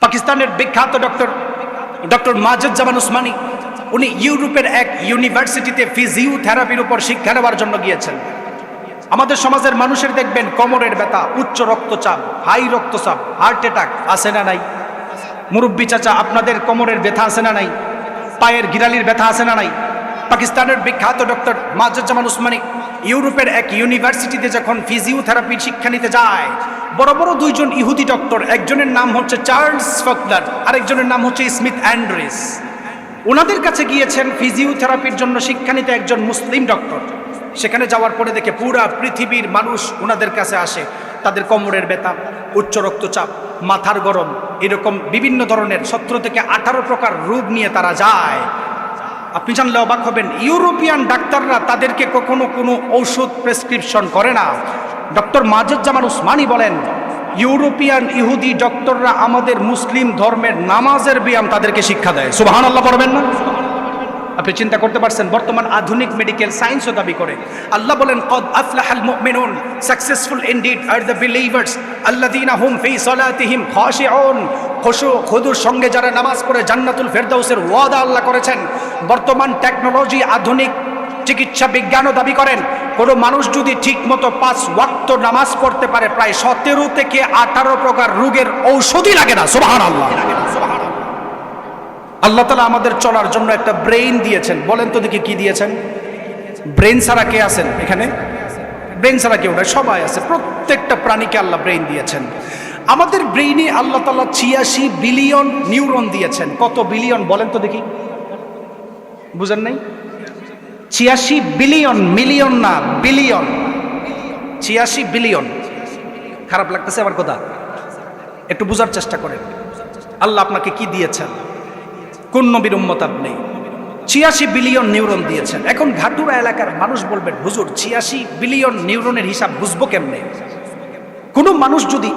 পাকিস্তানের বিখ্যাত ডক্টর মাজেদুজ্জামান উসমানী, উনি ইউরোপের এক ইউনিভার্সিটিতে ফিজিওথেরাপির উপর শিক্ষা নেওয়ার জন্য গিয়েছেন। আমাদের সমাজের মানুষের দেখবেন কোমরের ব্যথা, উচ্চ রক্তচাপ, হাই রক্তচাপ, হার্ট অ্যাটাক আছে না নাই? মুরব্বী চাচা, আপনাদের কোমরের ব্যথা আছে না নাই? পায়ের গিরালির ব্যথা আছে না নাই? পাকিস্তানের বিখ্যাত ডক্টর মাজেদুজ্জামান উসমানী ইউরোপের এক ইউনিভার্সিটিতে যখন ফিজিওথেরাপির শিক্ষা নিতে যায়, বড় বড় দুইজন ইহুদি ডক্টর, একজনের নাম হচ্ছে চার্লস ফকলার, আরেকজনের নাম হচ্ছে স্মিথ অ্যান্ড্রিস। ওনাদের কাছে গিয়েছেন ফিজিওথেরাপির জন্য শিক্ষা নিতে একজন মুসলিম ডক্টর। সেখানে যাওয়ার পরে দেখে পুরা পৃথিবীর মানুষ ওনাদের কাছে আসে। তাদের কোমরের ব্যথা, উচ্চ রক্তচাপ, মাথার গরম, এরকম বিভিন্ন ধরনের 17 থেকে 18 প্রকার রোগ নিয়ে তারা যায়। আপনি জানলে অবাক হবেন, ইউরোপিয়ান ডাক্তাররা তাদেরকে কখনো কোনো ঔষধ প্রেসক্রিপশন করে না। ডক্টর মাজেদুজ্জামান উসমানী বলেন, ইউরোপিয়ান ইহুদি ডক্টররা আমাদের মুসলিম ধর্মের নামাজের ব্যায়াম তাদেরকে শিক্ষা দেয়। সুবহানাল্লাহ পড়বেন না? আপনি চিন্তা করতে পারছেন, বর্তমান আধুনিক মেডিকেল সায়েন্সও দাবি করে। আল্লাহ বলেন, কদ আফলাহাল মুমিনুন, successful indeed are the believers আল্লাযীনা হুম ফি সালাতিহিম খাশিউন। খুশুর সঙ্গে যারা নামাজ পড়ে জান্নাতুল ফেরদাউসের ওয়াদা আল্লাহ করেছেন। বর্তমান টেকনোলজি, আধুনিক চিকিৎসা বিজ্ঞানও দাবি করেন, কোনো মানুষ যদি ঠিক মতো 5 ওয়াক্ত নামাজ পড়তে পারে, প্রায় 17 থেকে 18 প্রকার রোগের ঔষধই লাগে না। সুবহানাল্লাহ। আল্লাহ তাআলা আমাদের চলার জন্য একটা ব্রেইন দিয়েছেন। বলেন তো দেখি কি দিয়েছেন? ব্রেইন ছাড়া কে আছেন এখানে? ব্রেইন ছাড়া কেউ নাই, সবাই আছে। প্রত্যেকটা প্রাণীকে আল্লাহ ব্রেইন দিয়েছেন। আমাদের ব্রেইনে আল্লাহ তাআলা 86 বিলিয়ন নিউরন দিয়েছেন। কত বিলিয়ন বলেন তো দেখি? বুঝেন নাই? 86 বিলিয়ন, মিলিয়ন না, বিলিয়ন। 86 বিলিয়ন। খারাপ লাগতেছে আমার কথা? একটু বোঝার চেষ্টা করেন। আল্লাহ আপনাকে কি দিয়েছেন? কোন নবীর উম্মত আপনি? 86 বিলিয়ন নিউরন দিয়েছেন। এখন ঘাটুরা এলাকার মানুষ বলবেন, হুজুর 86 বিলিয়ন নিউরনের হিসাব বুঝবো কেমনে? কোনো মানুষ যদি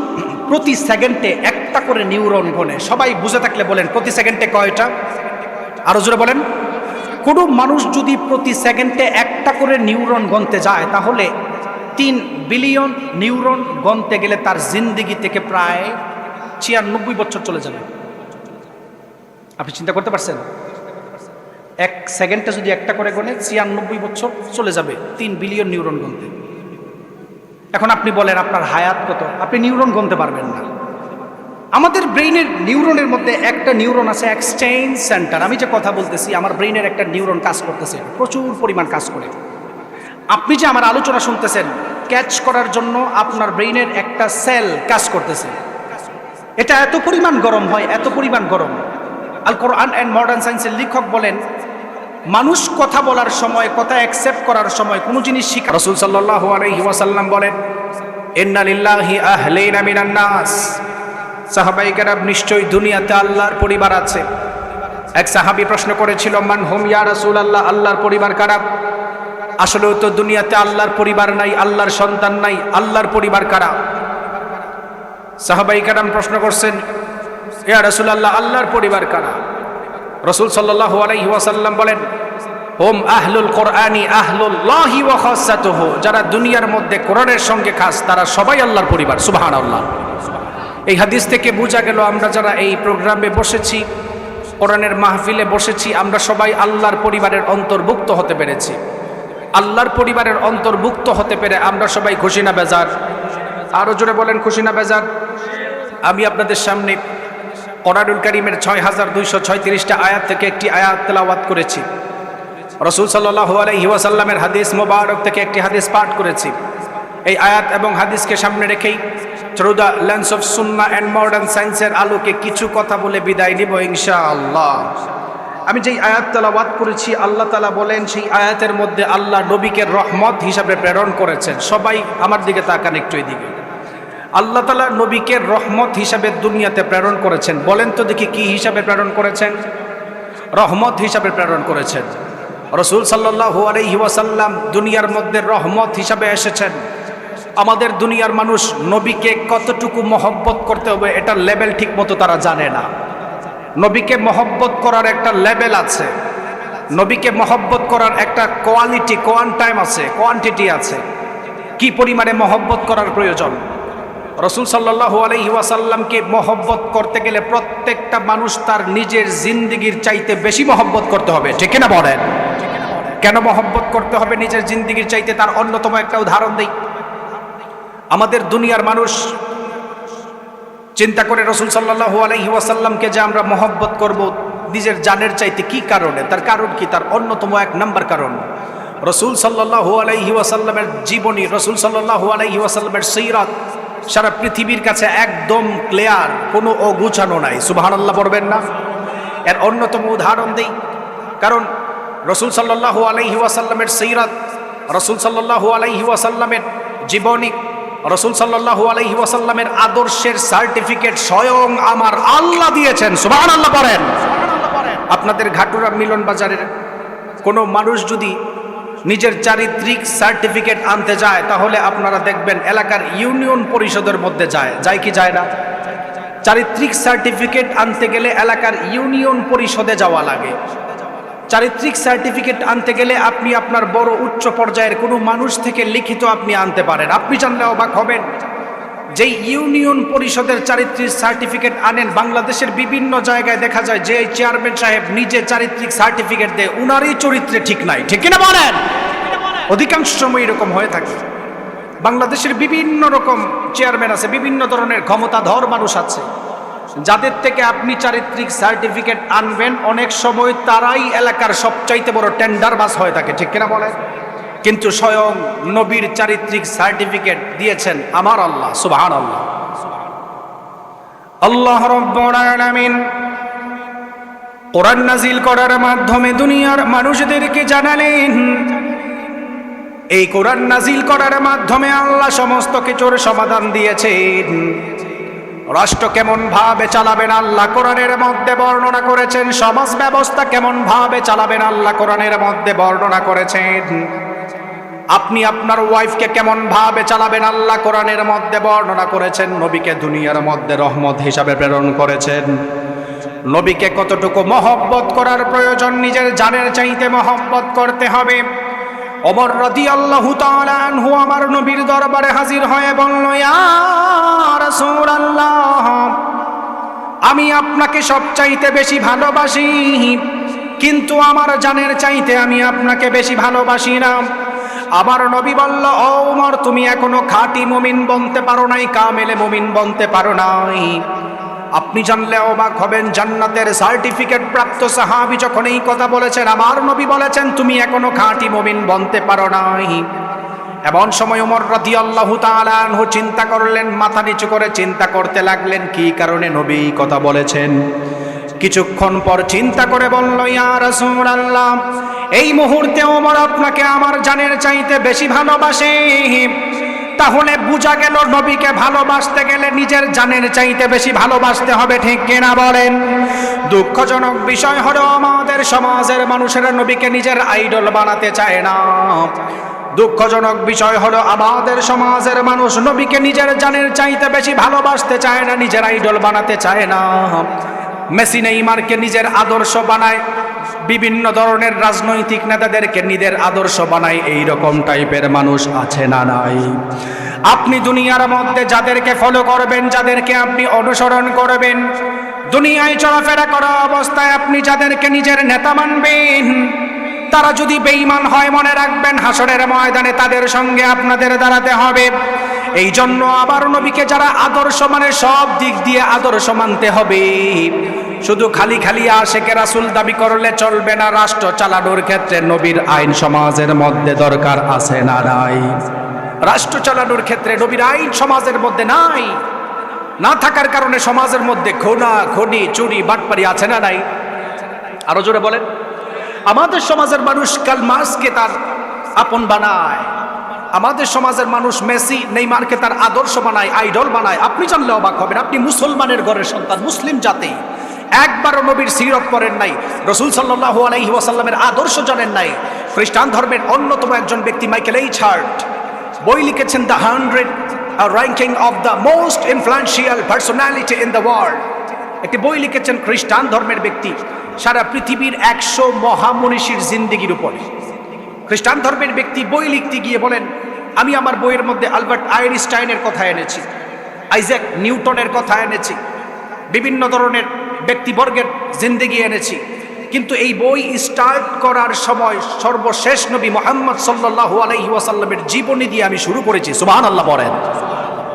প্রতি সেকেন্ডে একটা করে নিউরন গণে, সবাই বুঝে থাকলে বলেন প্রতি সেকেন্ডে কয়টা? আরো জোরে বলেন। কোনো মানুষ যদি প্রতি সেকেন্ডে একটা করে নিউরন গণতে যায়, তাহলে 3 বিলিয়ন নিউরন গণতে গেলে তার জিন্দেগি থেকে প্রায় 96 বছর চলে যাবে। আপনি চিন্তা করতে পারছেন? এক সেকেন্ডে যদি একটা করে গণে 96 বছর চলে যাবে 3 বিলিয়ন নিউরন গণতে। এখন আপনি বলেন আপনার হায়াত কত? আপনি নিউরন গণতে পারবেন না। আমাদের ব্রেইনের নিউরনের মধ্যে একটা নিউরন আছে এক্সচেঞ্জ সেন্টার। আমি যে কথা বলতেছি, আমার ব্রেইনের একটা নিউরন কাজ করতেছে, প্রচুর পরিমাণ কাজ করে। আপনি যে আমার আলোচনা শুনতেছেন, ক্যাচ করার জন্য আপনার ব্রেইনের একটা সেল কাজ করতেছে। এটা এত পরিমাণ গরম হয়, এত পরিমাণ গরম। আল কোরআন অ্যান্ড মডার্ন সায়েন্সের লেখক বলেন, মানুষ কথা বলার সময়, কথা অ্যাকসেপ্ট করার সময়, কোনো জিনিস শিখা, রাসূল সাল্লাল্লাহু আলাইহি ওয়াসাল্লাম বলেন, ইন্না লিল্লাহি আহলাইনা মিনান নাস। সাহাবায়ে কেরাম, নিশ্চয়ই দুনিয়াতে আল্লাহর পরিবার আছে। এক সাহাবী প্রশ্ন করেছিল, মান হুম ইয়া রাসূলুল্লাহ, আল্লাহর পরিবার কারা? আসলেও তো দুনিয়াতে আল্লাহর পরিবার নাই, আল্লাহর সন্তান নাই, আল্লাহর পরিবার কারা? সাহাবায়ে কেরাম প্রশ্ন করছেন, ইয়া রাসূলুল্লাহ, আল্লাহর পরিবার কারা? রাসূল সাল্লাল্লাহু আলাইহি ওয়াসাল্লাম বলেন, হুম আহলুল কোরআনি আহলুল্লাহি ওয়া খাসাতুহু। যারা দুনিয়ার মধ্যে কোরআনের সঙ্গে খাস, তারা সবাই আল্লাহর পরিবার। সুবহানাল্লাহ। এই হাদিস থেকে বোঝা গেল, আমরা যারা এই প্রোগ্রামে বসেছি, কোরআনের মাহফিলে বসেছি, আমরা সবাই আল্লাহর পরিবারের অন্তর্ভুক্ত হতে পেরেছি। আল্লাহর পরিবারের অন্তর্ভুক্ত হতে পেরে আমরা সবাই খুশি না বেজার? আরো জোরে বলেন, খুশি না বেজার? আমি আপনাদের সামনে কোরআনুল কারীমের 6236টা আয়াত থেকে একটি আয়াত তেলাওয়াত করেছি। রাসূল সাল্লাল্লাহু আলাইহি ওয়াসাল্লামের হাদিস মোবারক থেকে একটি হাদিস পাঠ করেছি। এই আয়াত এবং হাদিসকে সামনে রেখেই through the lens of Sunnah and modern সায়েন্সের আলোকে কিছু কথা বলে বিদায় নিব ইনশাআল্লাহ। আমি যেই আয়াত তেলাওয়াত করেছি, আল্লাহ তাআলা বলেন, সেই আয়াতের মধ্যে আল্লাহ নবীকে রহমত হিসাবে প্রেরণ করেছেন। সবাই আমার দিকে তাকান একটু এদিকে। আল্লাহ তাআলা নবীকে রহমত হিসাবে দুনিয়াতে প্রেরণ করেছেন। বলেন তো দেখি কি হিসাবে প্রেরণ করেছেন? রহমত হিসাবে প্রেরণ করেছেন। রাসূল সাল্লাল্লাহু আলাইহি ওয়াসাল্লাম দুনিয়ার মধ্যে রহমত হিসাবে এসেছেন। আমাদের দুনিয়ার মানুষ নবীকে কতটুকু মহব্বত করতে হবে এটার লেভেল ঠিক মতো তারা জানে না। নবীকে মহব্বত করার একটা লেভেল আছে, নবীকে মহব্বত করার একটা কোয়ালিটি, কোয়ান্টাইম আছে, কোয়ান্টিটি আছে। কি পরিমাণে মহব্বত করার প্রয়োজন? রাসূল সাল্লাল্লাহু আলাইহি ওয়াসাল্লামকে মহব্বত করতে গেলে প্রত্যেকটা মানুষ তার নিজের জিন্দেগির চাইতে বেশি মহব্বত করতে হবে, ঠিক কিনা বলেন? কেন মহব্বত করতে হবে নিজের জিন্দেগির চাইতে? তার অন্যতম একটা উদাহরণ দেই। আমাদের দুনিয়ার মানুষ চিন্তা করে রাসূল সাল্লাল্লাহু আলাইহি ওয়াসাল্লামকে যে আমরা মহব্বত করব নিজের জানের চাইতে, কি কারণে? তার কারণ কি? তার অন্যতম এক নাম্বার কারণ রাসূল সাল্লাল্লাহু আলাইহি ওয়াসাল্লামের জীবনী, রাসূল সাল্লাল্লাহু আলাইহি ওয়াসাল্লামের সিরাত সারা পৃথিবীর কাছে একদম ক্লিয়ার, কোনো অগুছানো নাই। সুবহানাল্লাহ পড়বেন না? এর অন্যতম উদাহরণ দেই। কারণ রাসূল সাল্লাল্লাহু আলাইহি ওয়াসাল্লামের সিরাত, রাসূল সাল্লাল্লাহু আলাইহি ওয়াসাল্লামের জীবনী, রাসূল সাল্লাল্লাহু আলাইহি ওয়াসাল্লামের আদর্শের সার্টিফিকেট স্বয়ং আমার আল্লাহ দিয়েছেন। সুবহানাল্লাহ পড়েন। আপনাদের ঘাটুরা মিলন বাজারের কোনো মানুষ যদি নিজের চারিত্রিক সার্টিফিকেট আনতে যায়, তাহলে আপনারা দেখবেন এলাকার ইউনিয়ন পরিষদের মধ্যে যায় কি যায় না? চারিত্রিক সার্টিফিকেট আনতে গেলে এলাকার ইউনিয়ন পরিষদে যাওয়া লাগে। চারিত্রিক সার্টিফিকেট আনতে গেলে আপনি আপনার বড় উচ্চ পর্যায়ের কোনো মানুষ থেকে লিখিত আপনি আনতে পারেন। আপনি জানলে অবাক হবেন, যেই ইউনিয়ন পরিষদের চারিত্রিক সার্টিফিকেট আনেন, বাংলাদেশের বিভিন্ন জায়গায় দেখা যায় যে চেয়ারম্যান সাহেব নিজে চারিত্রিক সার্টিফিকেট দেয়, উনারই চরিত্রে ঠিক নাই, ঠিক কিনা বলেন? অধিকাংশ সময় এরকম হয়ে থাকে। বাংলাদেশের বিভিন্ন রকম চেয়ারম্যান আছে, বিভিন্ন ধরনের ক্ষমতাধর মানুষ আছে, যাদের থেকে আপনি চারিত্রিক সার্টিফিকেট আনবেন, অনেক সময় তারাই এলাকার সবচাইতে বড় টেন্ডারবাজ হয়ে থাকে, ঠিক কিনা বলেন? কিন্তু স্বয়ং নবীর চারিত্রিক সার্টিফিকেট দিয়েছেন আমার আল্লাহ। সুবহানাল্লাহ। আল্লাহ রাব্বুল আলামিন কোরআন নাজিল করার মাধ্যমে দুনিয়ার মানুষদেরকে জানালেন, এই কোরআন নাজিল করার মাধ্যমে আল্লাহ সমস্ত কিছুর সমাধান দিয়েছেন। রাষ্ট্র কেমন ভাবে চালাবেন আল্লাহ কোরআনের মধ্যে বর্ণনা করেছেন। সমাজ ব্যবস্থা কেমন ভাবে চালাবেন আল্লাহ কোরআনের মধ্যে বর্ণনা করেছেন। আপনি আপনার ওয়াইফকে কেমন ভাবে চালাবেন আল্লাহ কোরআনের মধ্যে বর্ণনা করেছেন। নবীকে দুনিয়ার মধ্যে রহমত হিসাবে প্রেরণ করেছেন। নবীকে কতটুকু মহব্বত করার প্রয়োজন, নিজের জানের চাইতে মহব্বত করতে হবে। ওমর রাদিয়াল্লাহু তাআলা আনহু আমার নবীর দরবারে হাজির হয়ে বলল, ইয়া রাসূলুল্লাহ, আমি আপনাকে সবচাইতে বেশি ভালোবাসি, কিন্তু আমার জানের চাইতে আমি আপনাকে বেশি ভালোবাসি না। আমার নবী বলল, ও ওমর, তুমি এখনো খাঁটি মুমিন বনতে পারো নাই, কামেলে মুমিন বনতে পারো নাই। আপনি জানলে অবাক হবেন, জান্নাতের সার্টিফিকেট প্রাপ্ত সাহাবী যখন এই কথা বলেছেন, আমার নবী বলেছেন তুমি এখনো খাঁটি মুমিন বনতে পারো নাই। এমন সময় ওমর রাদিয়াল্লাহু তাআলা আনহু চিন্তা করলেন, মাথা নিচু করে চিন্তা করতে লাগলেন কি কারণে নবী এই কথা বলেছেন। কিছুক্ষণ পর চিন্তা করে বলল, ইয়া রাসূলুল্লাহ, এই মুহূর্তে ওমর আপনাকে আমার জানের চাইতে বেশি ভালোবাসে। তাহলে বোঝা গেল নবীকে ভালোবাসতে গেলে নিজের জানের চাইতে বেশি ভালোবাসতে হবে, ঠিক কিনা বলেন? দুঃখজনক বিষয় হলো আমাদের সমাজের মানুষেরা নবীকে নিজের আইডল বানাতে চায় না। দুঃখজনক বিষয় হলো আমাদের সমাজের মানুষ নবীকে নিজের জানের চাইতে বেশি ভালোবাসতে চায় না, নিজের আইডল বানাতে চায় না। মেসি নেইমারকে নিজের আদর্শ বানায়, বিভিন্ন ধরনের রাজনৈতিক নেতাদেরকে নিজের আদর্শ বানায়। এই রকম টাইপের মানুষ আছে না নাই? আপনি দুনিয়ার মধ্যে যাদেরকে ফলো করবেন, যাদেরকে আপনি অনুসরণ করবেন, দুনিয়ায় চলাফেরা করা অবস্থায় আপনি যাদেরকে নিজের নেতা মানবেন, তারা যদি বেঈমান হয়, মনে রাখবেন হাসরের ময়দানে তাদের সঙ্গে আপনাদের দাঁড়াতে হবে। এই জন্য আবার নবীকে যারা আদর্শ মানে সব দিক দিয়ে আদর্শ মানতে হবে। শুধু খালি খালি আশেকে রাসূল দাবি করলে চলবে না। রাষ্ট্র চালানোর ক্ষেত্রে নবীর আইন সমাজের মধ্যে দরকার আছে না নাই? রাষ্ট্র চালানোর ক্ষেত্রে নবীর আইন সমাজের মধ্যে নাই, না থাকার কারণে সমাজের মধ্যে খুনা খুনি চুরি বাটপারি আছে না নাই? আরো জোরে বলেন। আমাদের সমাজের মানুষ কাল মার্কসকে তার আপন বানায়, আমাদের সমাজের মানুষ মেসি নেইমারকে তার আদর্শ বানায়, আইডল বানায়। আপনি জানলে অবাক হবেন, আপনি মুসলমানের ঘরের সন্তান, মুসলিম জাতি, একবারও নবীর সিরত পড়েন নাই, রাসূল সাল্লাল্লাহু আলাইহি ওয়াসাল্লামের আদর্শ জানেন নাই। খ্রিস্টান ধর্মের অন্যতম একজন ব্যক্তি মাইকেল এইচ হার্ট বই লিখেছেন, the 100 ranking of the most influential personality in the world. একটি বই লিখেছেন খ্রিস্টান ধর্মের ব্যক্তি সারা পৃথিবীর 100 মহামনীষীর জিন্দেগির উপরে। খ্রিস্টান ধর্মের ব্যক্তি বই লিখতে গিয়ে বলেন, আমি আমার বইয়ের মধ্যে আলবার্ট আইনস্টাইনের কথা এনেছি। আইজ্যাক নিউটনের কথা এনেছি, বিভিন্ন ধরনের ব্যক্তিবর্গের জিন্দেগি এনেছি, কিন্তু এই বই স্টার্ট করার সময় সর্বশেষ নবী মুহাম্মদ সাল্লাল্লাহু আলাইহি ওয়াসাল্লামের জীবনী দিয়ে আমি শুরু করেছি। সুবহানাল্লাহ বলেন।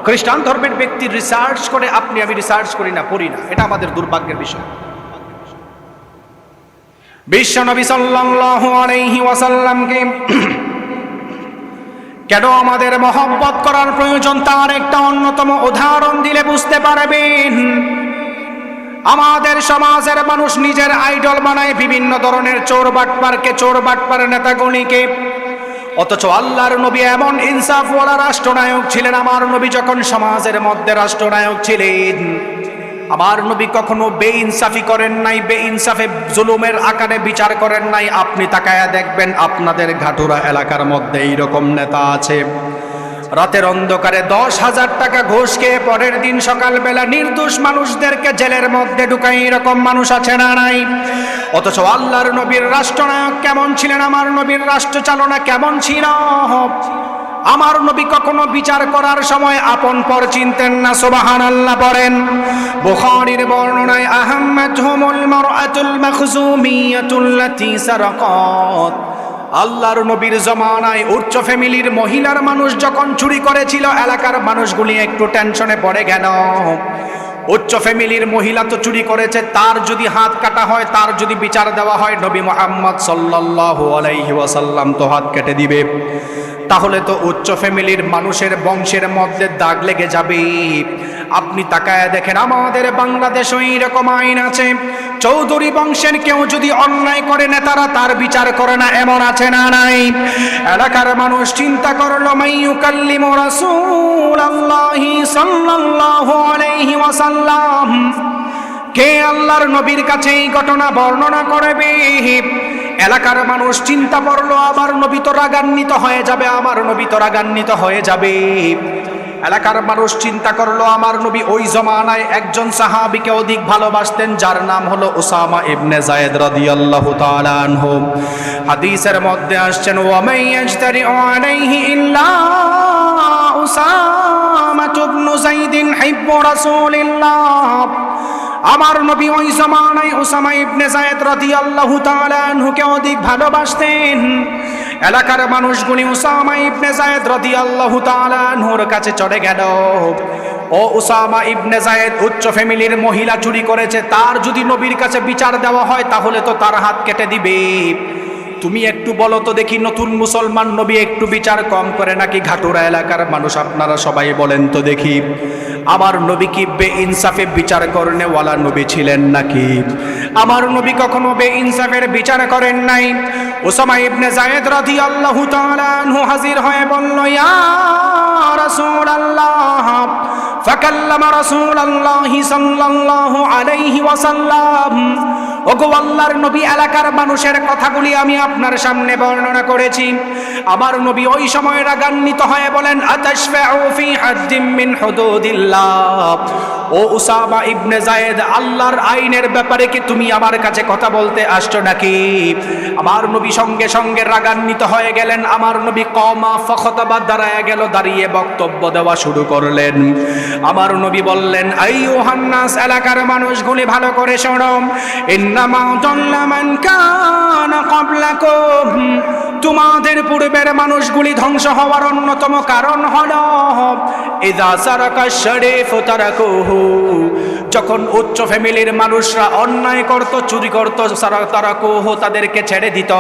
খ্রিস্টান ধর্মের ব্যক্তি রিসার্চ করে, আমি রিসার্চ করি না, পড়ি না, এটা আমাদের দুর্ভাগ্যের বিষয়। বিশ্ব নবী সাল্লাল্লাহু আলাইহি ওয়াসাল্লামকে কেন আমাদের মহব্বত করার প্রয়োজন তার একটা অন্যতম উদাহরণ দিলে বুঝতে পারবেন। আমাদের সমাজের মানুষ নিজের আইডল বানায় বিভিন্ন ধরনের চোর বাটপার নেতাগণিকে, অথচ আল্লাহর নবী এমন ইনসাফওয়ালা রাষ্ট্রনায়ক ছিলেন। আমার নবী যখন সমাজের মধ্যে রাষ্ট্রনায়ক ছিলেন, আমার নবী কখনো বেইনসাফি করেন নাই, বেইনসাফে জুলুমের আকারে বিচার করেন নাই। আপনি তাকায়া দেখবেন আপনাদের ঘাটুরা এলাকার মধ্যে এইরকম নেতা আছে, রাতের অন্ধকারে 10,000 টাকা ঘুষ খেয়ে পরের দিন সকালবেলা নির্দোষ মানুষদেরকে জেলের মধ্যে ঢুকায়, এরকম মানুষ আছে না নাই? অথচ আল্লাহর নবীর রাষ্ট্রনায়ক কেমন ছিলেন, আমার নবীর রাষ্ট্র চালনা কেমন ছিল? আমার নবী কখনো বিচার করার সময় আপন পর চিনতেন না। সুবহানাল্লাহ বলেন। বুখারীর বর্ণনায় আহাম্মাতুহুমুল মারআতুল মাখজুমিয়াতুল্লাতী সারাকাত, আল্লাহর নবীর জমানায় উচ্চ ফ্যামিলির মহিলার মানুষ যখন চুরি করেছিল, এলাকার মানুষগুলি একটু টেনশনে পড়ে গেল। উচ্চ ফ্যামিলির মহিলা তো চুরি করেছে, তার যদি হাত কাটা হয়, তার যদি বিচার দেওয়া হয়, নবী মুহাম্মদ সাল্লাল্লাহু আলাইহি ওয়াসাল্লাম তো হাত কেটে দিবে। তাহলে তো উচ্চ ফ্যামিলির মানুষের বংশের মধ্যে দাগ লেগে যাবে। আপনি তাকায় দেখেন আমাদের বাংলাদেশে এইরকম আইন আছে, চৌধুরী বংশের কেউ যদি অন্যায় করে নেতারা তার বিচার করে না, এমন আছে না নাই? এলাকার মানুষ চিন্তা করলো, মাইয়ুকাল্লিমু রাসূলুল্লাহি সাল্লাল্লাহু আলাইহি ওয়াসাল্লাম, কে আল্লাহর নবীর কাছে এই ঘটনা বর্ণনা করবে? এলাকার মানুষ চিন্তা করলো, আমার নবী তো রাগান্বিত হয়ে যাবে, আমার নবী তো রাগান্বিত হয়ে যাবে। এলাকার মানুষ চিন্তা করলো, আমার নবী ওই জমানায় একজন সাহাবীকে অধিক ভালোবাসতেন, যার নাম হলো উসামা ইবনে যায়েদ রাদিয়াল্লাহু তাআলা আনহু। হাদিসের মধ্যে আসছেন, ওয়া মাইয়াজতারি আলাইহি ইল্লা উসামা ইবনে যায়েদ হিব্বু রাসূলিল্লাহ। আমার নবী ওই জমানায় উসামা ইবনে যায়েদ রাদিয়াল্লাহু তাআলা আনহুকে অধিক ভালোবাসতেন। এলাকার মানুষগুলি উসামা ইবনে যায়েদ রাদিয়াল্লাহু তাআলা আনহুর কাছে চড়ে গেল, ও উসামা ইবনে যায়েদ উচ্চ ফ্যামিলির মহিলা চুরি করেছে, তার যদি নবীর কাছে বিচার দেওয়া হয় তাহলে তো তার হাত কেটে দিবে। তুমি একটু বলো তো দেখি, নতুন মুসলমান নবী একটু বিচার কম করে নাকি ঘাটুরা এলাকার মানুষ? আপনারা সবাই বলেন তো দেখি, আমার নবী কি বেইনসাফে বিচার করনেওয়ালা নবী ছিলেন নাকি? আমার নবী কখনো বেইনসাফের বিচার করেন নাই। উসামা ইবনে যায়েদ রাদিয়াল্লাহু তাআলা আনহু হাজির হয়ে বলল, ইয়া রাসূলুল্লাহ, ফাকাল্লামা রাসূলুল্লাহি সাল্লাল্লাহু আলাইহি ওয়াসাল্লাম। ওগো আল্লাহর নবী, এলাকার মানুষের কথাগুলি আমি আপনার সামনে বর্ণনা করেছি। আমার নবী ওই সময় রাগান্বিত হয়ে বলেন, আতাশফাউ ফি হাদ্দিম মিন হুদুদিল্লাহ, ও উসামা ইবনে যায়েদ, আল্লাহর আইনের ব্যাপারে কি তুমি আমার কাছে কথা বলতে আসছো নাকি? আমার নবী সঙ্গে সঙ্গে রাগান্বিত হয়ে গেলেন। আমার নবী কমা ফখতাবা, দাঁড়িয়ে বক্তব্য দেওয়া শুরু করলেন। আমার নবী বললেন, আইয়ুহান নাস, এলাকার মানুষগুলি ভালো করে শোনো, ইন্নামা দাল্লা মান কানা ক্বাবলাকুম, তোমাদের পূর্বের মানুষগুলি ধ্বংস হওয়ার অন্যতম কারণ হলো ইযা সারাকা শরীফ তারাকুহু, যখন উচ্চ ফ্যামিলির মানুষরা অন্যায় করত, চুরি করত, তারাকুহু, তাদেরকে ছেড়ে দিত।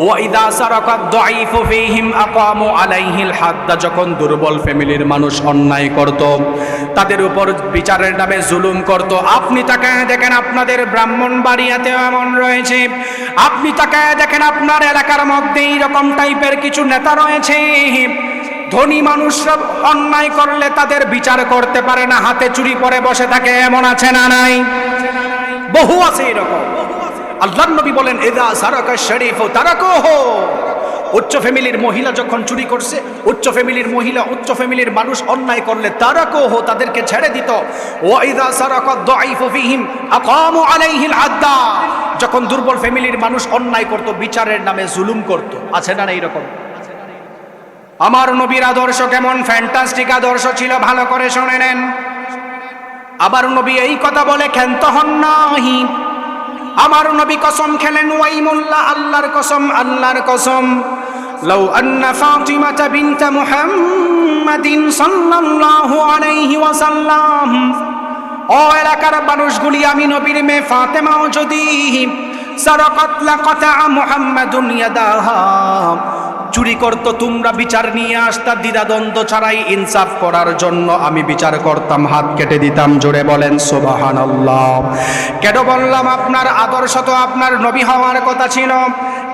ওয়া ইযা সারাকা দাঈফু ফীহিম আকামু আলাইহিল হাদ্দ, যখন দুর্বল ফ্যামিলির মানুষ অন্যায় করত, তাদের উপর বিচারের নামে জুলুম করত। আপনি তাকায় দেখেন আপনাদের ব্রাহ্মণবাড়িয়াতে এমন রয়েছে, আপনি তাকায় দেখেন আপনার এলাকার মধ্যে এইরকম টাইপের কিছু নেতা রয়েছে। ধনী মানুষরা অন্যায় করলে তাদের বিচার করতে পারে না, হাতে চুরি পরে বসে থাকে, এমন আছে না নাই? বহু আছে এরকম। আল্লাহর নবী বলেন, ইযা সারাকা শরীফু তারাকুহু, উচ্চ ফ্যামিলির মহিলা যখন চুরি করছে, উচ্চ ফ্যামিলির মানুষ অন্যায় করলে তারাকুহু, তাদেরকে ছেড়ে দিত। ওয়া ইযা সারাকা দাঈফু ফীহিম আকামু আলাইহিল হাদ্দা, যখন দুর্বল ফ্যামিলির মানুষ অন্যায় করত, বিচারের নামে জুলুম করত। আছে না এরকম? আমার নবীর আদর্শ কেমন ফ্যান্টাস্টিক আদর্শ ছিল, ভালো করে শুনে নেন। আবার নবী এই কথা বলে ক্ষান্ত হন নাহি। আমার নবী কসম খেলেন, ওয়াইমুল্লাহ, আল্লাহর কসম, আল্লাহর কসম, লাউ আন্না ফাতিমাতা বিনতা মুহাম্মাদিন সাল্লাল্লাহু আলাইহি ওয়াসাল্লাম, ও এলাকার মানুষগুলি, আমি নবীর মেয়ে ফাতেমাও যদি সারাকাত লাকাতা মুহাম্মাদুন ইয়াদাহা, চুরি করতো, তোমরা বিচার নিয়ে আসতা দ্বিধাদ্বন্দ্ব ছাড়াই, ইনসাফ করার জন্য আমি বিচার করতাম, হাত কেটে দিতাম। জোরে বলেন সুবহানাল্লাহ। কেন বললাম আপনার আদর্শ তো আপনার নবী হওয়ার কথা ছিল?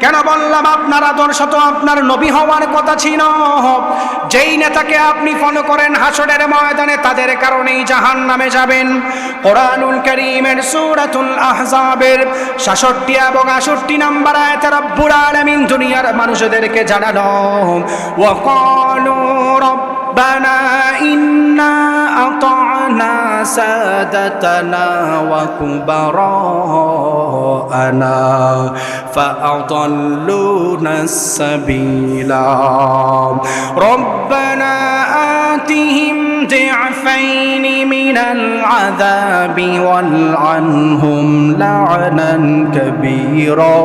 কেন বললাম আপনার আদর্শ তো আপনার নবী হওয়ার কথা ছিল? যেই নেতাকে আপনি ফলো করেন হাসরের ময়দানে তাদের কারণেই জাহান্নামে যাবেন। কোরআনুল কারীমের সূরাতুল আহজাবের ৬৭ এবং ৬৮ নম্বর আয়াতে রব্বুল আলামিন দুনিয়ার মানুষদেরকে জানানো, ওয়াকালু রব্বানা ইন্না আতা'না সাদাতানা ওয়া কুবারা'ানা ফাআদাল্লুনাস সাবিলা রব্বানা আতিহিম ضعفين من العذاب والعنهم لعنا كبيرا।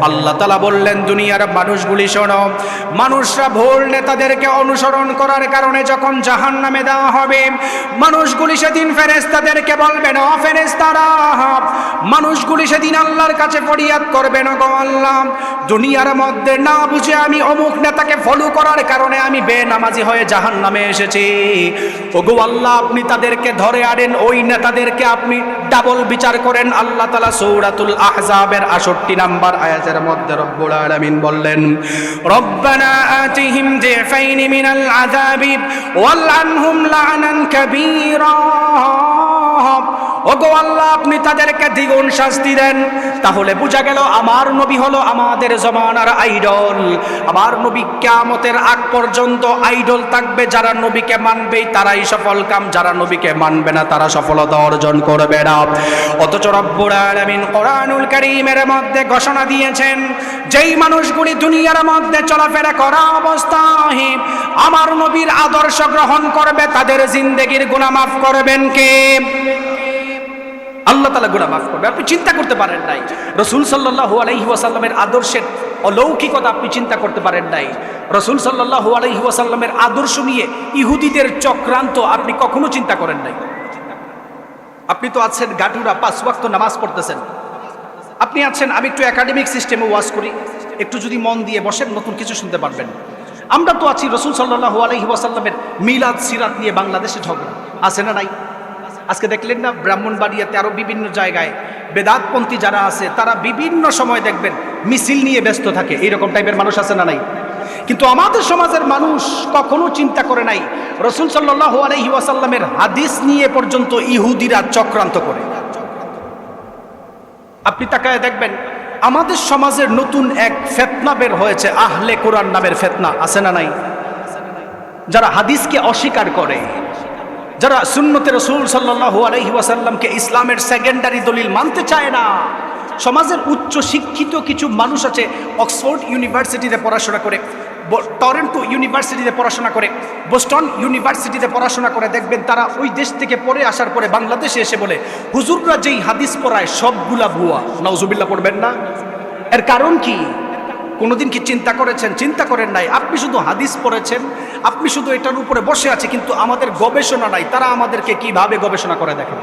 আল্লাহ তাআলা বললেন, দুনিয়ার মানুষগুলি শোনো, মানুষরা ভুল নেতাদেরকে অনুসরণ করার কারণে যখন জাহান্নামে দেওয়া হবে, মানুষগুলি সেদিন ফেরেশতাদেরকে বলবেন, ও ফেরেশতারা, মানুষগুলি সেদিন আল্লাহর কাছে ফরিয়াদ করবেন, গো আল্লাহ, দুনিয়ার মধ্যে না বুঝে আমি অমুক নেতাকে ফলো করার কারণে আমি বেনামাজি হয়ে জাহান্নামে এসেছি। ওগো আল্লাহ, আপনি তাদেরকে ধরে আনেন, ওই নেতাদেরকে আপনি ডাবল বিচার করেন। আল্লাহ তাআলা সূরাতুল আহজাবের ৬৮ নম্বর আয়াতের মধ্যে রব্বুল আলামিন বললেন, রব্বানা আতিহিম যিফাইনি মিনাল আযাবি ওয়াল আনহুম লা'নান কাবীরা। ওগো আল্লাহ, আপনি তাদেরকে দ্বিগুণ শাস্তি দেন। তাহলে বোঝা গেল আমার নবী হলো আমাদের জমানার আইডল। আমার নবী কিয়ামতের আগ পর্যন্ত আইডল থাকবে। যারা নবীকে মানবে তারাই সফল কাম, যারা নবীকে মানবে না তারা সফলতা অর্জন করবে না। অথচ রব্বুল আলামিন কোরআনুল কারীমের মধ্যে ঘোষণা দিয়েছেন, যেই মানুষগুলি দুনিয়ার মধ্যে চলাফেরা করা অবস্থায় আমার নবীর আদর্শ গ্রহণ করবে তাদের জিন্দেগির গুনাহ মাফ করবেন কে? আল্লাহ তাআলা গুনাহ মাফ করবে। আপনি চিন্তা করতে পারেন নাই রাসূল সাল্লাল্লাহু আলাইহি ওয়াসাল্লামের আদর্শের অলৌকিকতা, আপনি চিন্তা করতে পারেন নাই রাসূল সাল্লাল্লাহু আলাইহি ওয়াসাল্লামের আদর্শ নিয়ে ইহুদিদের চক্রান্ত আপনি কখনো চিন্তা করেন নাই। আপনি তো আছেন গাটুরা, ৫ ওয়াক্ত নামাজ পড়তেছেন, আপনি আছেন, আমি একটু একাডেমিক সিস্টেমে ওয়াজ করি, একটু যদি মন দিয়ে বসেন নতুন কিছু শুনতে পারবেন। আমরা তো আছি রাসূল সাল্লাল্লাহু আলাইহি ওয়াসাল্লামের মিলাদ সিরাত নিয়ে বাংলাদেশে ঝগড়া আছে না নাই? আজকে দেখলেন না ব্রাহ্মণবাড়িয়াতে আরো বিভিন্ন জায়গায় বেদাতপন্থী যারা আছে তারা বিভিন্ন সময় দেখবেন মিছিল নিয়ে ব্যস্ত থাকে, এইরকম টাইপের মানুষ আছে না নাই? কিন্তু আমাদের সমাজের মানুষ কখনো চিন্তা করে নাই রাসূল সাল্লাল্লাহু আলাইহি ওয়াসাল্লামের হাদিস নিয়ে পর্যন্ত ইহুদিরা চক্রান্ত করে। আপনি তাকায় দেখবেন আমাদের সমাজের নতুন এক ফিতনা বের হয়েছে, আহলে কোরআন নামের ফিতনা, আছে না নাই? যারা হাদিসকে অস্বীকার করে, যারা সুন্নতে রাসূল সাল্লাল্লাহু আলাইহি ওয়াসাল্লামকে ইসলামের সেকেন্ডারি দলিল মানতে চায় না। সমাজের উচ্চ শিক্ষিত কিছু মানুষ আছে, অক্সফোর্ড ইউনিভার্সিটিতে পড়াশোনা করে, টরন্টো ইউনিভার্সিটিতে পড়াশোনা করে, বোস্টন ইউনিভার্সিটিতে পড়াশোনা করে, দেখবেন তারা ওই দেশ থেকে পড়ে আসার পরে বাংলাদেশে এসে বলে হুজুররা যেই হাদিস পড়ায় সবগুলা ভুয়া। নাউজুবিল্লাহ পড়বেন না? এর কারণ কি? কোনোদিন কি চিন্তা করেছেন? চিন্তা করেন নাই। আপনি শুধু হাদিস পড়েছেন, আপনি শুধু এটার উপরে বসে আছে, কিন্তু আমাদের গবেষণা নাই। তারা আমাদেরকে কিভাবে গবেষণা করে দেখেন।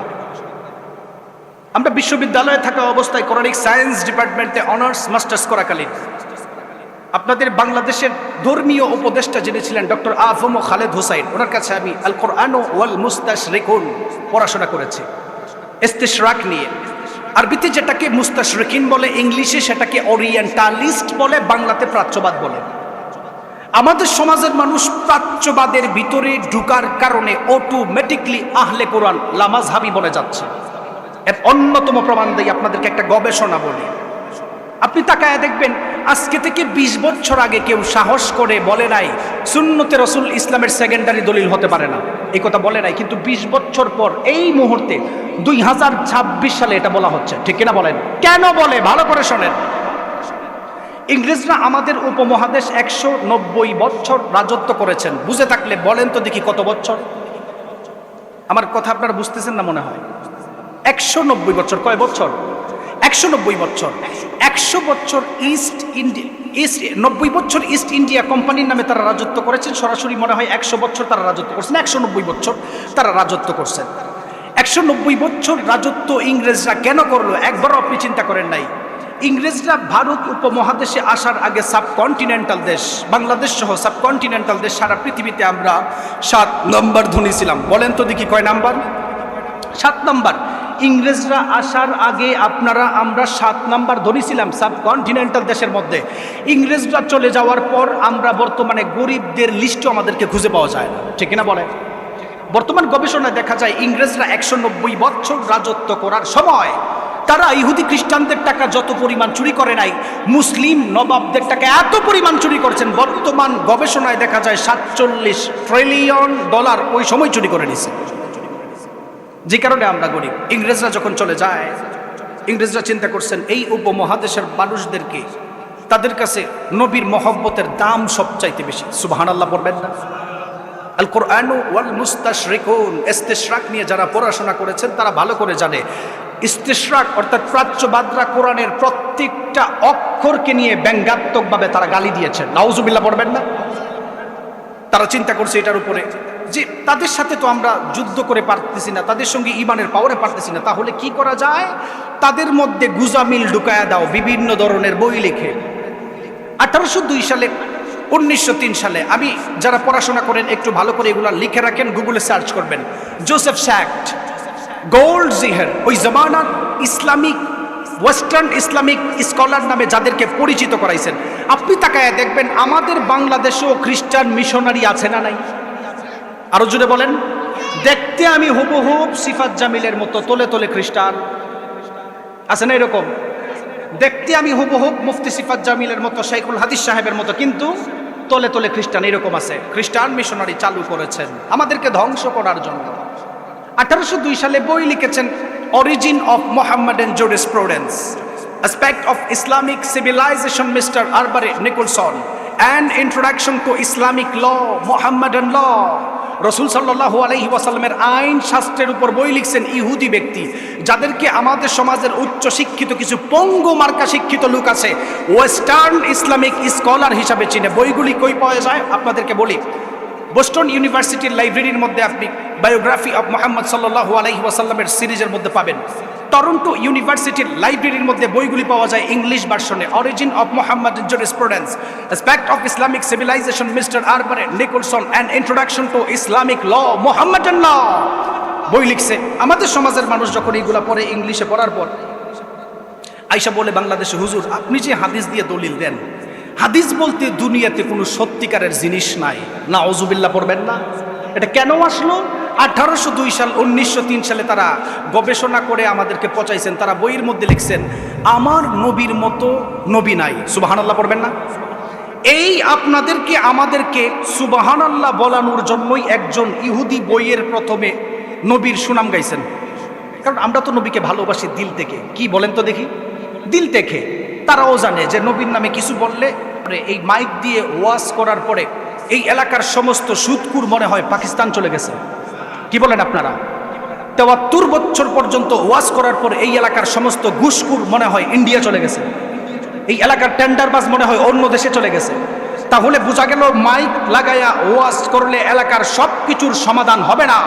আমরা বিশ্ববিদ্যালয়ে থাকা অবস্থায় কোরআনিক সায়েন্স ডিপার্টমেন্টে অনার্স মাস্টার্স করাকালীন আপনাদের বাংলাদেশের ধর্মীয় উপদেষ্টা যিনি ছিলেন ডক্টর আফম খালেদ হোসাইন, ওনার কাছে আমি আল কোরআন ওয়াল মুস্তাশরিকুন পড়াশোনা করেছি, ইস্তিশরাক নিয়ে। আরবিতে যেটাকে মুস্তাশরিকিন বলে, ইংলিশে সেটাকে ওরিয়েন্টালিস্ট বলে, বাংলাতে প্রাচ্যবাদ বলে। আমাদের সমাজের মানুষ প্রাচ্যবাদের ভিতরে ঢুকার কারণে অটোমেটিকলি আহলে কোরআন লামাজহাবি বলে যাচ্ছে। এর অন্যতম প্রমাণ দেই আপনাদেরকে, একটা গবেষণা বলি। আপনি তাকায় দেখবেন আজকে থেকে ২০ বছর আগে কেউ সাহস করে বলে নাই সুন্নতে রাসূল ইসলামের সেকেন্ডারি দলিল হতে পারে না, এই কথা বলে নাই। কিন্তু ২০ বছর পর এই মুহূর্তে ২০২৬ সালে এটা বলা হচ্ছে, ঠিক কিনা বলেন? কেন বলে? ভালো করে শোনেন। ইংরেজরা আমাদের উপমহাদেশ 190 বছর রাজত্ব করেছেন। বুঝে থাকলে বলেন তো দেখি কত বছর? আমার কথা আপনারা বুঝতেছেন না মনে হয়। 190 বছর। কয় বছর? 190 বছর। 100 বছর ইস্ট 90 বছর ইস্ট ইন্ডিয়া কোম্পানির নামে তারা রাজত্ব করেছেন। সরাসরি মনে হয় 100 বছর তারা রাজত্ব করছেন। 190 বছর তারা রাজত্ব করছেন। 190 বছর রাজত্ব ইংরেজরা কেন করলো একবারও আপনি চিন্তা করেন নাই? ইংরেজরা ভারত উপমহাদেশে আসার আগে সাবকন্টিনেন্টাল দেশ বাংলাদেশ সহ সাবকন্টিনেন্টাল দেশ সারা পৃথিবীতে আমরা 7 নম্বর ধনী ছিলাম। বলেন তো দেখি কয় নাম্বার? 7 নাম্বার। ইংরেজরা আসার আগে আমরা 7 নাম্বার ধনী ছিলাম সাবকন্টিনেন্টাল দেশের মধ্যে। ইংরেজরা চলে যাওয়ার পর আমরা বর্তমানে গরিবদের লিস্টও আমাদেরকে খুঁজে পাওয়া যায় না, ঠিক কিনা বলে? বর্তমান গবেষণায় দেখা যায় ইংরেজরা 190 বছর রাজত্ব করার সময় তারা ইহুদি খ্রিস্টানদের টাকা যত পরিমাণ চুরি করে নাই, মুসলিম নবাবদের টাকা এত পরিমাণ চুরি করছেন। বর্তমান গবেষণায় দেখা যায় 47 ট্রিলিয়ন ডলার ওই সময় চুরি করে নিছে। যে কারণে আমরা গরিব। ইংরেজরা যখন চলে যায়, ইংরেজরা চিন্তা করছেন এই উপমহাদেশের মানুষদেরকে, তাদের কাছে নবীর মহব্বতের দাম সবচাইতে বেশি। সুবহানাল্লাহ পড়বেন না? আল কোরআন ওয়াল মুস্তাশরিকুন, ইস্তিশরাক নিয়ে যারা পড়াশোনা করেছেন তারা ভালো করে জানে ইস্তিশরাক অর্থাৎ প্রাচ্যবাদরা কোরআনের প্রত্যেকটা অক্ষরকে নিয়ে ব্যঙ্গাত্মকভাবে তারা গালি দিয়েছেন। নাউজুবিল্লাহ পড়বেন না? তারা চিন্তা করছে এটার উপরে যে তাদের সাথে তো আমরা যুদ্ধ করে পারতেছি না, তাদের সঙ্গে ঈমানের পাওয়ারে পারতেছি না, তাহলে কি করা যায়? তাদের মধ্যে গুজামিল ঢুকায়া দাও, বিভিন্ন ধরনের বই লিখে। 1802 সালে 1903 সালে, আমি যারা পড়াশোনা করেন একটু ভালো করে এগুলা লিখে রাখেন, গুগলে সার্চ করবেন। জোসেফ শ্যাক্ট, গোল্ড জিহার, ওই জমানার ইসলামিক ওয়েস্টার্ন ইসলামিক স্কলার নামে যাদেরকে পরিচিত করাইছেন, আপনি তাকায় দেখবেন আমাদের বাংলাদেশেও খ্রিস্টান মিশনারি আছে না নাই? আরো জুড়ে বলেন। দেখতে আমি হুবহুব সিফাত জামিলের মতো, তোলে তোলে খ্রিস্টান আছে না এরকম? দেখতে আমি হুবহুব মুফতি সিফাত জামিলের মতো, শাইখুল হাদিস সাহেবের মতো, কিন্তু তোলে তোলে খ্রিস্টান এরকম আছে। খ্রিস্টান মিশনারি চালু করেছেন আমাদেরকে ধ্বংস করার জন্য। 1802 সালে বই লিখেছেন origin of Mohammedan jurisprudence, aspect of Islamic civilization, mister আরবারে Nicholson, and introduction to Islamic law, Mohammedan law. রসুল সাল্লাল্লাহু আলাইহি ওয়াসাল্লামের আইন শাস্ত্রের উপর বই লিখছেন ইহুদি ব্যক্তি, যাদেরকে আমাদের সমাজের উচ্চ শিক্ষিত কিছু পঙ্গু মার্কা শিক্ষিত লোক আছে ওয়েস্টার্ন ইসলামিক স্কলার হিসাবে চিনে। বইগুলি কই পাওয়া যায় আপনাদেরকে বলি। বোস্টন ইউনিভার্সিটির লাইব্রেরির মধ্যে আপনি বায়োগ্রাফি অফ মোহাম্মদ সাল্লাল্লাহু আলাইহি ওয়াসাল্লামের সিরিজের মধ্যে পাবেন। টরন্টো ইউনিভার্সিটির লাইব্রেরির মধ্যে বইগুলি পাওয়া যায় ইংলিশ ভার্সনে। Origin of Mohammedan jurisprudence, aspect of Islamic civilization, mister আরবারে Nicholson, and introduction to Islamic law, Mohammedan law বই লিখছে। আমাদের সমাজের মানুষ যখন এইগুলা পড়ে, ইংলিশে পড়ার পর আইসা বলে বাংলাদেশে, হুজুর আপনি যে হাদিস দিয়ে দলিল দেন, হাদিস বলতে দুনিয়াতে কোনো সত্যিকারের জিনিস নাই। নাউজুবিল্লাহ পড়বেন না? এটা কেন আসলো? 1802 সাল 1903 সালে তারা গবেষণা করে আমাদেরকে পচাইছেন। তারা বইয়ের মধ্যে লিখছেন আমার নবীর মতো নবী নাই। সুবহানাল্লাহ পড়বেন না? এই আপনাদেরকে আমাদেরকে সুবহানাল্লাহ বলানোর জন্যই একজন ইহুদি বইয়ের প্রথমে নবীর সুনাম গাইছেন। কারণ আমরা তো নবীকে ভালোবাসি দিল থেকে। কি বলেন তো দেখি? দিল থেকে। তারাও জানে যে নবীর নামে কিছু বললে এই মাইক দিয়ে ওয়াজ করার পরে এই এলাকার সমস্ত সুদকুর মনে হয় পাকিস্তান চলে গেছে। কি বলেন আপনারা? 73 বছর পর্যন্ত ওয়াজ করার পর এই এলাকার সমস্ত ঘুষকুর মনে হয় ইন্ডিয়া চলে গেছে। এই এলাকার টেন্ডারবাজ মনে হয় অন্য দেশে চলে গেছে। তাহলে বোঝা গেল মাইক লাগায়া ওয়াজ করলে এলাকার সব কিছুর সমাধান হবে না,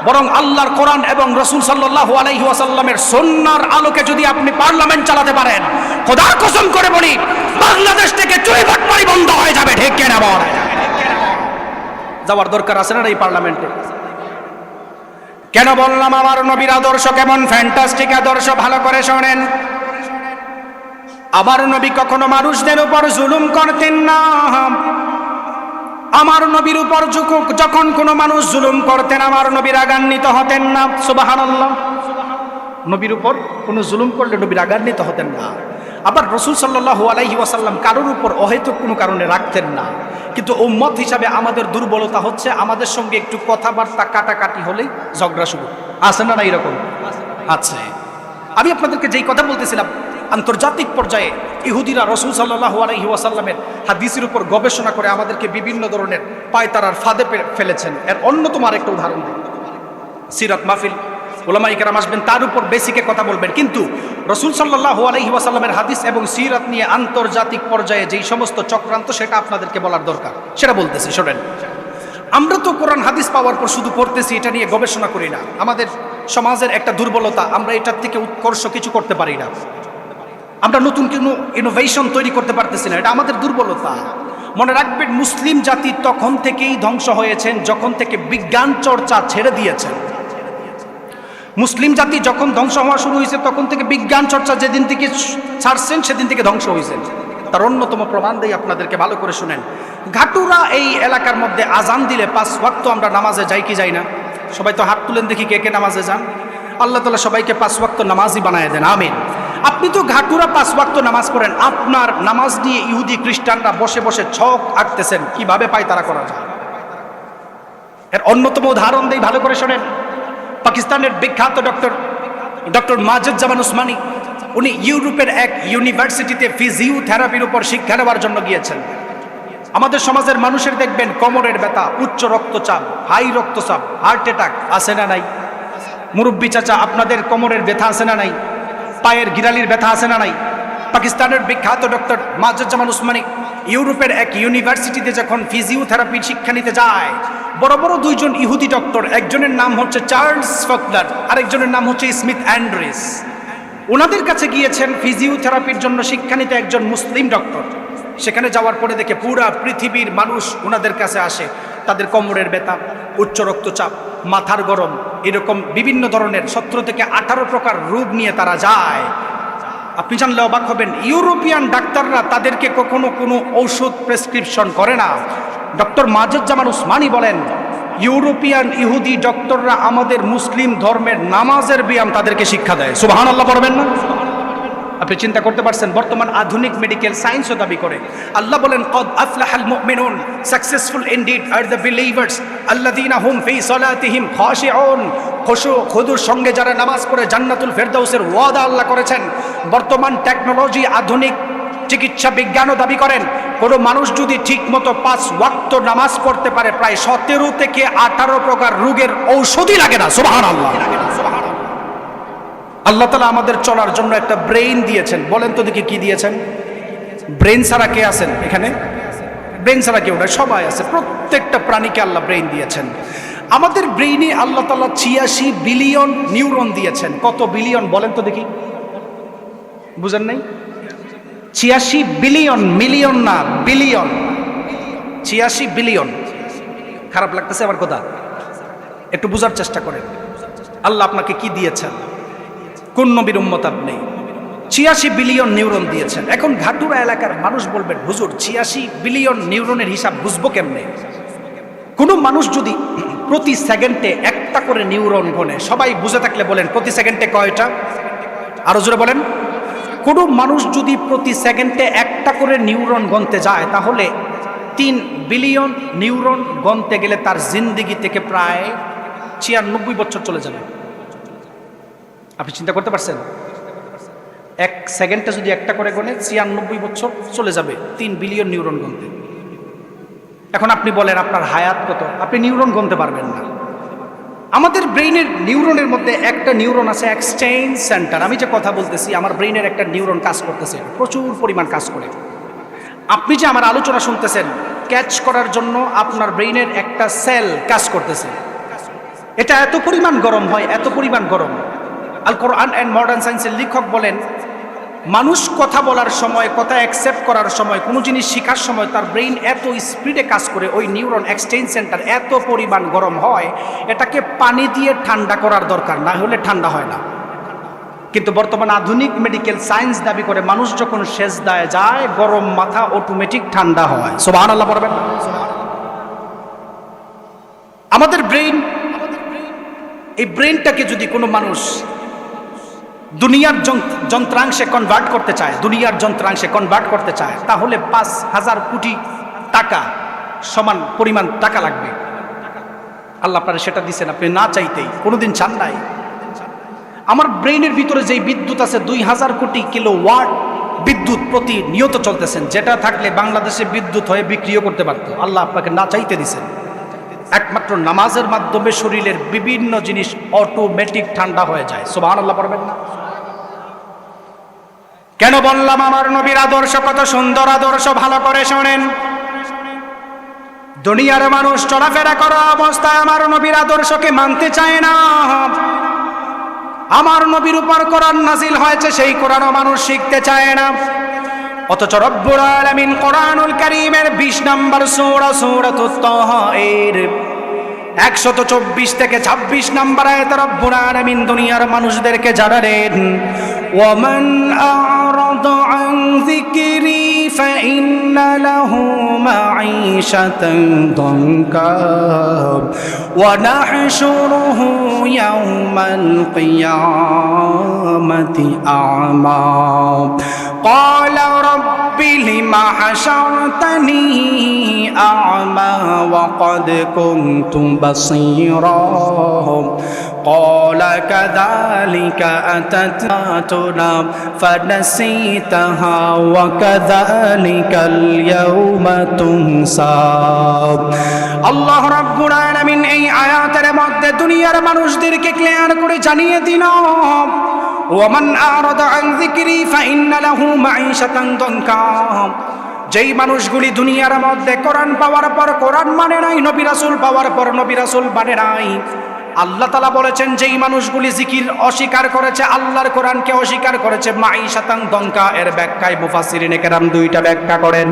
বরং আল্লাহর কোরআন এবং রাসূল সাল্লাল্লাহু আলাইহি ওয়াসাল্লামের সুন্নাহর আলোকে যদি আপনি পার্লামেন্ট চালাতে পারেন, খোদার কসম করে বলি বাংলাদেশ থেকে চুরি বাটপারি বন্ধ হয়ে যাবে। ঠিক কিনা বলেন? যাওয়ার দরকার আছে না এই পার্লামেন্টে? কেন বললাম আমার নবীর আদর্শ কেমন ফ্যান্টাস্টিক আদর্শ? ভালো করে শোনেন। আমার নবী কখনো মানুষদের উপর জুলুম করতেন না। আমার নবীর উপর যখন কোনো মানুষ জুলুম করতেন, আমার নবী রাগান্বিত হতেন না। সুবহানাল্লাহ। নবীর উপর কোনো জুলুম করলে নবী রাগান্বিত হতেন না। আবার রাসূল সাল্লাল্লাহু আলাইহি ওয়াসাল্লাম কারোর উপর অহেতুক কোনো কারণে রাখতেন না। কিন্তু উম্মত হিসাবে আমাদের দুর্বলতা হচ্ছে আমাদের সঙ্গে একটু কথাবার্তা কাটাকাটি হলেই ঝগড়া শুরু। আছে না না এরকম? আছে। আমি আপনাদেরকে যেই কথা বলতেছিলাম, আন্তর্জাতিক পর্যায়ে ইহুদিরা রাসূল সাল্লাল্লাহু আলাইহি ওয়াসাল্লামের হাদিসের উপর গবেষণা করে আমাদেরকে বিভিন্ন ধরনের পায়তারার ফাঁদে ফেলেছেন। এর অন্যতম আরেকটা উদাহরণ দিই, সিরাত মাহফিল, উলামায়ে কেরাম আসবেন, তার উপর বেসিকে কথা বলবেন, কিন্তু রাসূল সাল্লাল্লাহু আলাইহি ওয়াসাল্লামের হাদিস এবং সিরাত নিয়ে আন্তর্জাতিক পর্যায়ে যেই সমস্ত চক্রান্ত, সেটা আপনাদেরকে বলার দরকার, সেটা বলতেছি শোনেন। আমরা তো কোরআন হাদিস পাওয়ার পর শুধু পড়তেছি, এটা নিয়ে গবেষণা করি না। আমাদের সমাজের একটা দুর্বলতা, আমরা এটার থেকে উৎকর্ষ কিছু করতে পারি না, আমরা নতুন কোনো ইনোভেশন তৈরি করতে পারতেছি না, এটা আমাদের দুর্বলতা। মনে রাখবেন, মুসলিম জাতি তখন থেকেই ধ্বংস হয়েছেন যখন থেকে বিজ্ঞান চর্চা ছেড়ে দিয়েছেন। মুসলিম জাতি যখন ধ্বংস হওয়া শুরু হয়েছে তখন থেকে বিজ্ঞান চর্চা যেদিন থেকে ছাড়ছেন সেদিন থেকে ধ্বংস হয়েছেন। তার অন্যতম প্রমাণ দেই আপনাদেরকে, ভালো করে শুনেন। ঘাটুরা এই এলাকার মধ্যে আজান দিলে 5 ওয়াক্ত আমরা নামাজে যাই কি যাই না? সবাই তো হাত তুলেন দেখি কে কে নামাজে যান। আল্লাহ তাআলা সবাইকে 5 ওয়াক্ত নামাজই বানায় দেন, আমিন। আপনি তো ঘাটুরা 5 ওয়াক্ত নামাজ পড়েন, আপনার নামাজ নিয়ে ইহুদি খ্রিস্টানরা বসে বসে ছক আঁকতেছেন কিভাবে পায়তারা করা যায়। এর অন্যতম উদাহরণ দেই, ভালো করে শোনেন। পাকিস্তানের বিখ্যাত ডক্টর মাজেদ-জামান উসমানী, উনি ইউরোপের এক ইউনিভার্সিটিতে ফিজিওথেরাপির উপর শিক্ষা নেওয়ার জন্য গিয়েছেন। আমাদের সমাজের মানুষের দেখবেন কোমরের ব্যথা, উচ্চ রক্তচাপ, হাই রক্তচাপ, হার্ট অ্যাটাক আছে না নাই? মুরব্বী চাচা, আপনাদের কোমরের ব্যথা আছে না নাই? পায়ের গিরালির ব্যথা আছে না নাই? পাকিস্তানের বিখ্যাত ডক্টর মাজেদ-জামান উসমানী ইউরোপের এক ইউনিভার্সিটিতে যখন ফিজিওথেরাপির শিক্ষা নিতে যায়, বড় বড় 2 জন ইহুদি ডক্টর, একজনের নাম হচ্ছে চার্লস ফকলার, আরেকজনের নাম হচ্ছে স্মিথ অ্যান্ড্রিস। ওনাদের কাছে গিয়েছেন ফিজিওথেরাপির জন্য শিক্ষা নিতে একজন মুসলিম ডক্টর। সেখানে যাওয়ার পরে দেখে পুরা পৃথিবীর মানুষ ওনাদের কাছে আসে, তাদের কোমরের ব্যথা, উচ্চ রক্তচাপ, মাথার গরম, এরকম বিভিন্ন ধরনের 17 থেকে 18 প্রকার রোগ নিয়ে তারা যায়। আপনি জানলে অবাক হবেন, ইউরোপিয়ান ডাক্তাররা তাদেরকে কখনো কোনো ঔষধ প্রেসক্রিপশন করে না। ডক্টর মাজেদ-জামান উসমানী বলেন, ইউরোপিয়ান ইহুদি ডক্টররা আমাদের মুসলিম ধর্মের নামাজের ব্যায়াম তাদেরকে শিক্ষা দেয়। সুবহানাল্লাহ পড়বেন না? আপনি চিন্তা করতে পারছেন, বর্তমান আধুনিক মেডিকেল সায়েন্সও দাবি করে। আল্লাহ বলেন, কদ আফলাহাল মুমিনুন, successful indeed are the believers আল্লাযীনা হুম ফি সালাতিহিম খাশিউন। খুশু খুদুর সঙ্গে যারা নামাজ পড়ে জান্নাতুল ফেরদাউসের ওয়াদা আল্লাহ করেছেন। বর্তমান টেকনোলজি, আধুনিক চিকিৎসা বিজ্ঞানও দাবি করেন, কোনো মানুষ যদি ঠিকমতো 5 ওয়াক্ত নামাজ পড়তে পারে, প্রায় 17 থেকে 18 প্রকার রোগের ঔষধই লাগে না। সুবহানাল্লাহ। আল্লাহ তাআলা আমাদের চলার জন্য একটা ব্রেইন দিয়েছেন। বলেন তো দেখি কি দিয়েছেন? ব্রেইন ছাড়া কে আছেন এখানে? ব্রেইন ছাড়া কেউ না, সবাই আছে। প্রত্যেকটা প্রাণীকে আল্লাহ ব্রেইন দিয়েছেন। আমাদের ব্রেইনে আল্লাহ তাআলা 86 বিলিয়ন নিউরন দিয়েছেন। কত বিলিয়ন বলেন তো দেখি? বুঝেন নাই? 86 বিলিয়ন, মিলিয়ন না, বিলিয়ন। 86 বিলিয়ন। খারাপ লাগতেছে আমার কথা? একটু বোঝার চেষ্টা করেন। আল্লাহ আপনাকে কি দিয়েছেন? কোন নবীর উম্মত আপনি? 86 বিলিয়ন নিউরন দিয়েছেন। এখন ঘাটুরা এলাকার মানুষ বলবেন, হুজুর 86 বিলিয়ন নিউরনের হিসাব বুঝবো কেমনে? কোনো মানুষ যদি প্রতি সেকেন্ডে একটা করে নিউরন গণে, সবাই বুঝে থাকলে বলেন প্রতি সেকেন্ডে কয়টা? আরো জোরে বলেন। কোনো মানুষ যদি প্রতি সেকেন্ডে একটা করে নিউরন গণতে যায়, তাহলে 3 বিলিয়ন নিউরন গণতে গেলে তার জিন্দেগি থেকে প্রায় 96 বছর চলে যাবে। আপনি চিন্তা করতে পারছেন? 1 সেকেন্ডে যদি একটা করে গণে 96 বছর চলে যাবে 3 বিলিয়ন নিউরন গণতে। এখন আপনি বলেন আপনার হায়াত কত? আপনি নিউরন গণতে পারবেন না। আমাদের ব্রেইনের নিউরনের মধ্যে একটা নিউরন আছে এক্সচেঞ্জ সেন্টার। আমি যে কথা বলতেছি, আমার ব্রেইনের একটা নিউরন কাজ করতেছে, প্রচুর পরিমাণ কাজ করে। আপনি যে আমার আলোচনা শুনতেছেন, ক্যাচ করার জন্য আপনার ব্রেইনের একটা সেল কাজ করতেছে। এটা এত পরিমাণ গরম হয়, এত পরিমাণ গরম। আল কোরআন অ্যান্ড মডার্ন সায়েন্সের লেখক বলেন, মানুষ কথা বলার সময়, কথা অ্যাকসেপ্ট করার সময়, কোনো জিনিস শেখার সময় তার ব্রেইন এত স্পিডে কাজ করে, ওই নিউরন এক্সচেঞ্জ সেন্টার এত পরিমাণ গরম হয়, এটাকে পানি দিয়ে ঠান্ডা করার দরকার, না হলে ঠান্ডা হয় না। কিন্তু বর্তমান আধুনিক মেডিকেল সায়েন্স দাবি করে, মানুষ যখন সেজদায় যায়, গরম মাথা অটোমেটিক ঠান্ডা হয়। সুবহানাল্লাহ পড়বেন। আমাদের ব্রেইন, এই ব্রেইনটাকে যদি কোনো মানুষ দুনিয়ার যন্ত্রাংশে কনভার্ট করতে চায়, তাহলে 5,000 কোটি টাকা সমান পরিমাণ টাকা লাগবে। আল্লাহ আপনারা সেটা দিচ্ছেন, আপনি না চাইতেই, কোনোদিন চান নাই। আমার ব্রেইনের ভিতরে যেই বিদ্যুৎ আছে 2000 কোটি কিলোওয়াট বিদ্যুৎ প্রতিনিয়ত চলতেছেন, যেটা থাকলে বাংলাদেশে বিদ্যুৎ হয়ে বিক্রিও করতে পারত। আল্লাহ আপনাকে না চাইতে দিছেন। একমাত্র নামাজের মাধ্যমে শরীরের বিভিন্ন জিনিস অটোমেটিক ঠান্ডা হয়ে যায়। সুবহানাল্লাহ পড়বেন না? কেন বললাম আমার নবীর আদর্শ কত সুন্দর আদর্শ, ভালো করে শোনেন। দুনিয়ার মানুষ চলাফেরা করা অবস্থায় আমার নবীর আদর্শকে মানতে চায় না। আমার নবীর উপর কোরআন নাজিল হয়েছে, সেই কোরআনও মানুষ শিখতে চায় না। অথচ রব্বুল আলামিন কোরআনুল কারীমের 20 নম্বর সূরা সূরাতুত তাহা এর 124 থেকে 26 নম্বর আয়াতে রব্বুল আলামিন দুনিয়ার মানুষদেরকে জানালেন, ওয়ামান আ'রাদা আন যিকরি ফাইন্না লাহু মাঈশাতান দানকা ওয়া নাহশুরুহু ইয়াওমাল কিয়ামাতি আ'মা قال رب لم حشرتني أعمى وقد كنت بصيرا قال كذلك أتتنا فنسيتها وكذلك اليوم تنسى আল্লাহ রাব্বুল আলামিন এই আয়াতের মধ্যে দুনিয়ার মানুষদেরকে ক্লিয়ার করে জানিয়ে দিল, ওয়ামান আ'রাদা আন যিকরি ফাইন্না লাহু মাঈশাতান দানকা। যেই মানুষগুলি দুনিয়ার মধ্যে কোরআন পাওয়ার পর কোরআন মানে নাই, নবী রাসূল পাওয়ার পর নবী রাসূল মানে নাই, আল্লাহ তাআলা বলেছেন যেই মানুষগুলি জিকির অস্বীকার করেছে, আল্লাহর কোরআনকে অস্বীকার করেছে, মাঈশাতান দানকা এর ব্যাখ্যায় মুফাসসিরিনে কেরাম দুইটা ব্যাখ্যা করেন।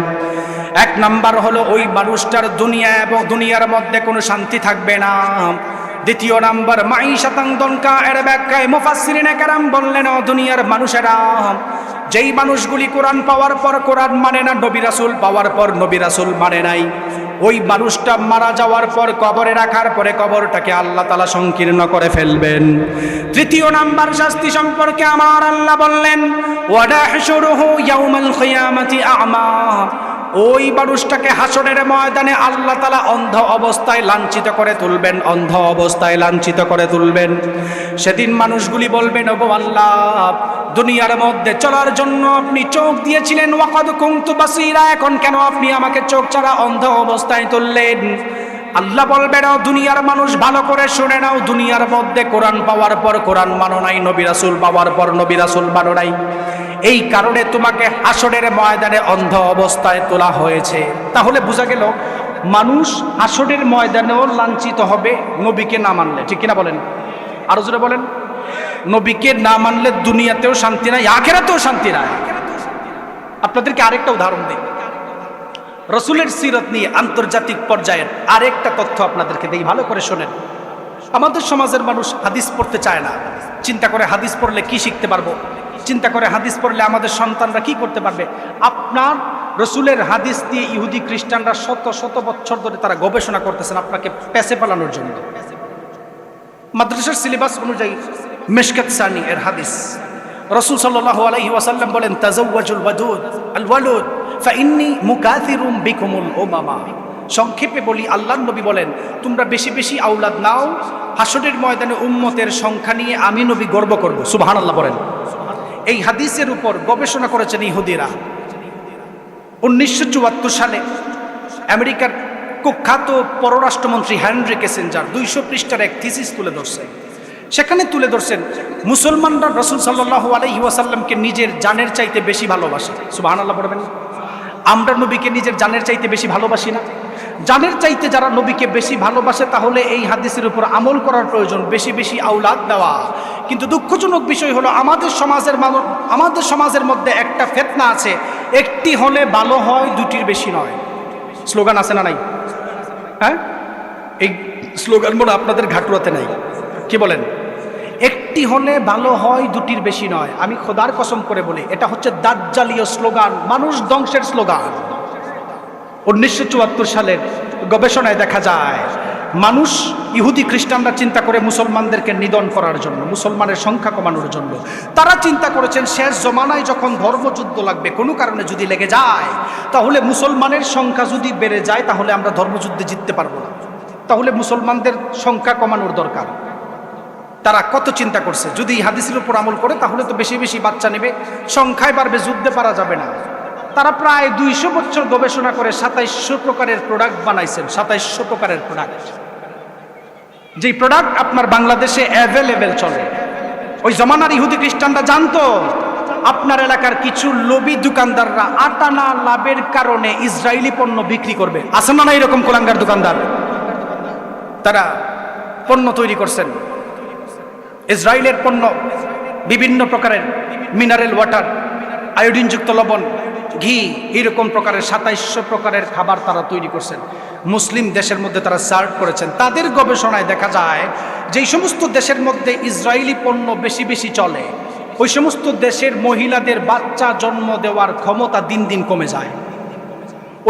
এক নাম্বার হলো ওই মানুষটার দুনিয়া এবং দুনিয়ার মধ্যে কোনো শান্তি থাকবে না। দ্বিতীয় নাম্বার মাঈশাতান দানকা এর ব্যাখ্যায় মুফাসসিরিনে কেরাম বললেন, ও দুনিয়ার মানুষেরা, যেই মানুষগুলি কোরআন পাওয়ার পর কোরআন মানে না, নবী রাসূল পাওয়ার পর নবী রাসূল মানে নাই, ওই মানুষটা মারা যাওয়ার পর কবরে রাখার পরে কবরটাকে আল্লাহ তাআলা সংকীর্ণ করে ফেলবেন। তৃতীয় নাম্বার শাস্তি সম্পর্কে আমার আল্লাহ বললেন, ওয়া নাহশুরুহু ইয়াওমাল কিয়ামাতি আ'মা। ওই মানুষটাকে হাসরের ময়দানে আল্লাহ তাআলা অন্ধ অবস্থায় লাঞ্ছিত করে তুলবেন, অন্ধ অবস্থায় লাঞ্ছিত করে তুলবেন। সেদিন মানুষগুলি বলবেন, ওগো আল্লাহ, দুনিয়ার মধ্যে চলার জন্য আপনি চোখ দিয়েছিলেন, ওয়াকাদ কুনতু বাসীরা, এখন কেন আপনি আমাকে চোখ ছাড়া অন্ধ অবস্থায় তুললেন? আল্লাহ বলবেন, ও দুনিয়ার মানুষ ভালো করে শুনে নাও, দুনিয়ার মধ্যে কোরআন পাওয়ার পর কোরআন মানো নাই, নবী রাসূল পাওয়ার পর নবী রাসূল মানো নাই, এই কারণে তোমাকে হাসরের ময়দানে অন্ধ অবস্থায় তোলা হয়েছে। তাহলে বোঝা গেল মানুষ হাসরের ময়দানেও লাঞ্ছিত হবে নবীকে না মানলে। ঠিক কিনা বলেন? আরো জোরে বলেন। নবীকে না মানলে দুনিয়াতেও শান্তি নাই, আখিরাতেও শান্তি নাই। আপনাদেরকে আরেকটা উদাহরণ দিই, রাসূলের সিরাত নিয়ে আন্তর্জাতিক পর্যায়ের আরেকটা তথ্য আপনাদেরকে দেই, ভালো করে শোনেন। আমাদের সমাজের মানুষ হাদিস পড়তে চায় না, চিন্তা করে হাদিস পড়লে কি শিখতে পারবো, চিন্তা করে হাদিস পড়লে আমাদের সন্তানরা কি করতে পারবে। আপনার রাসূলের হাদিস দিয়ে ইহুদি খ্রিস্টানরা শত শত বছর ধরে তারা গবেষণা করতেছেন আপনাকে পেছে পালানোর জন্য। মাদ্রাসার সিলেবাস অনুযায়ী মিশকাত সানি এর হাদিস, রাসূল সাল্লাল্লাহু আলাইহি ওয়াসাল্লাম বলেন, তাজাওয়াজুল ওয়াদুদ আল ওয়ালুদ ফাইন্নী মুকাথিরুম বিকুমুল উমামা। সংক্ষেপে বলি, আল্লাহর নবী বলেন, তোমরা বেশি বেশি আওলাদ নাও, হাসরের ময়দানে উম্মতের সংখ্যা নিয়ে আমি নবী গর্ব করব। সুবহানাল্লাহ বলেন। এই হাদিসের উপর গবেষণা করেছেন ইহুদিরা। 1974 সালে আমেরিকার কুখ্যাত পররাষ্ট্রমন্ত্রী হেনরি কিসিঞ্জার 200 পৃষ্ঠার এক থিসিস তুলে ধরছেন। সেখানে তুলে ধরছেন মুসলমানরা রাসূল সাল্লাল্লাহু আলাইহি ওয়াসাল্লামকে নিজের জানের চাইতে বেশি ভালোবাসে। সুবহানাল্লাহ পড়বেন। আমরা নবীকে নিজের জানের চাইতে বেশি ভালোবাসি না? জানের চাইতে যারা নবীকে বেশি ভালোবাসে, তাহলে এই হাদিসের উপর আমল করার প্রয়োজন, বেশি বেশি আওলাদ দেওয়া। কিন্তু দুঃখজনক বিষয় হলো আমাদের সমাজের মধ্যে একটা ফিতনা আছে, একটি হলে ভালো হয়, দুটির বেশি নয়। স্লোগান আছে না নাই? হ্যাঁ, এই স্লোগান মনে আপনাদের ঘাটুয়াতে নাই, কি বলেন? একটি হলে ভালো হয়, দুটির বেশি নয়। আমি খোদার কসম করে বলি, এটা হচ্ছে দাজ্জালীয় স্লোগান, মানুষ ধ্বংসের স্লোগান। 1974 সালের গবেষণায় দেখা যায় মানুষ, ইহুদি খ্রিস্টানরা চিন্তা করে মুসলমানদেরকে নিধন করার জন্য, মুসলমানের সংখ্যা কমানোর জন্য। তারা চিন্তা করেছেন শেষ জমানায় যখন ধর্মযুদ্ধ লাগবে, কোনো কারণে যদি লেগে যায়, তাহলে মুসলমানের সংখ্যা যদি বেড়ে যায়, তাহলে আমরা ধর্মযুদ্ধে জিততে পারবো না, তাহলে মুসলমানদের সংখ্যা কমানোর দরকার। তারা কত চিন্তা করছে, যদি এই হাদিসের উপর আমল করে তাহলে তো বেশি বেশি বাচ্চা নেবে, সংখ্যায় বাড়বে, যুদ্ধে পারা যাবে না। তারা প্রায় 200 বছর গবেষণা করে 2700 প্রকারের প্রোডাক্ট বানাইছেন, 2700 প্রকারের প্রোডাক্ট, যেই প্রোডাক্ট আপনার বাংলাদেশে অ্যাভেলেবেল চলে। ওই জমানার ইহুদি খ্রিস্টানরা জানতো আপনার এলাকার কিছু লোভী দোকানদাররা আটানা লাভের কারণে ইসরায়েলি পণ্য বিক্রি করবে। আছে না এরকম কোলাঙ্গার দোকানদার? তারা পণ্য তৈরি করছেন, ইসরায়েলের পণ্য, বিভিন্ন প্রকারের মিনারেল ওয়াটার, আয়োডিনযুক্ত লবণ, ঘি, এরকম প্রকারের 2700 প্রকারের খাবার তারা তৈরি করছেন, মুসলিম দেশের মধ্যে তারা সার্ভ করেছেন। তাদের গবেষণায় দেখা যায় যেই সমস্ত দেশের মধ্যে ইসরায়েলি পণ্য বেশি বেশি চলে, ওই সমস্ত দেশের মহিলাদের বাচ্চা জন্ম দেওয়ার ক্ষমতা দিন দিন কমে যায়।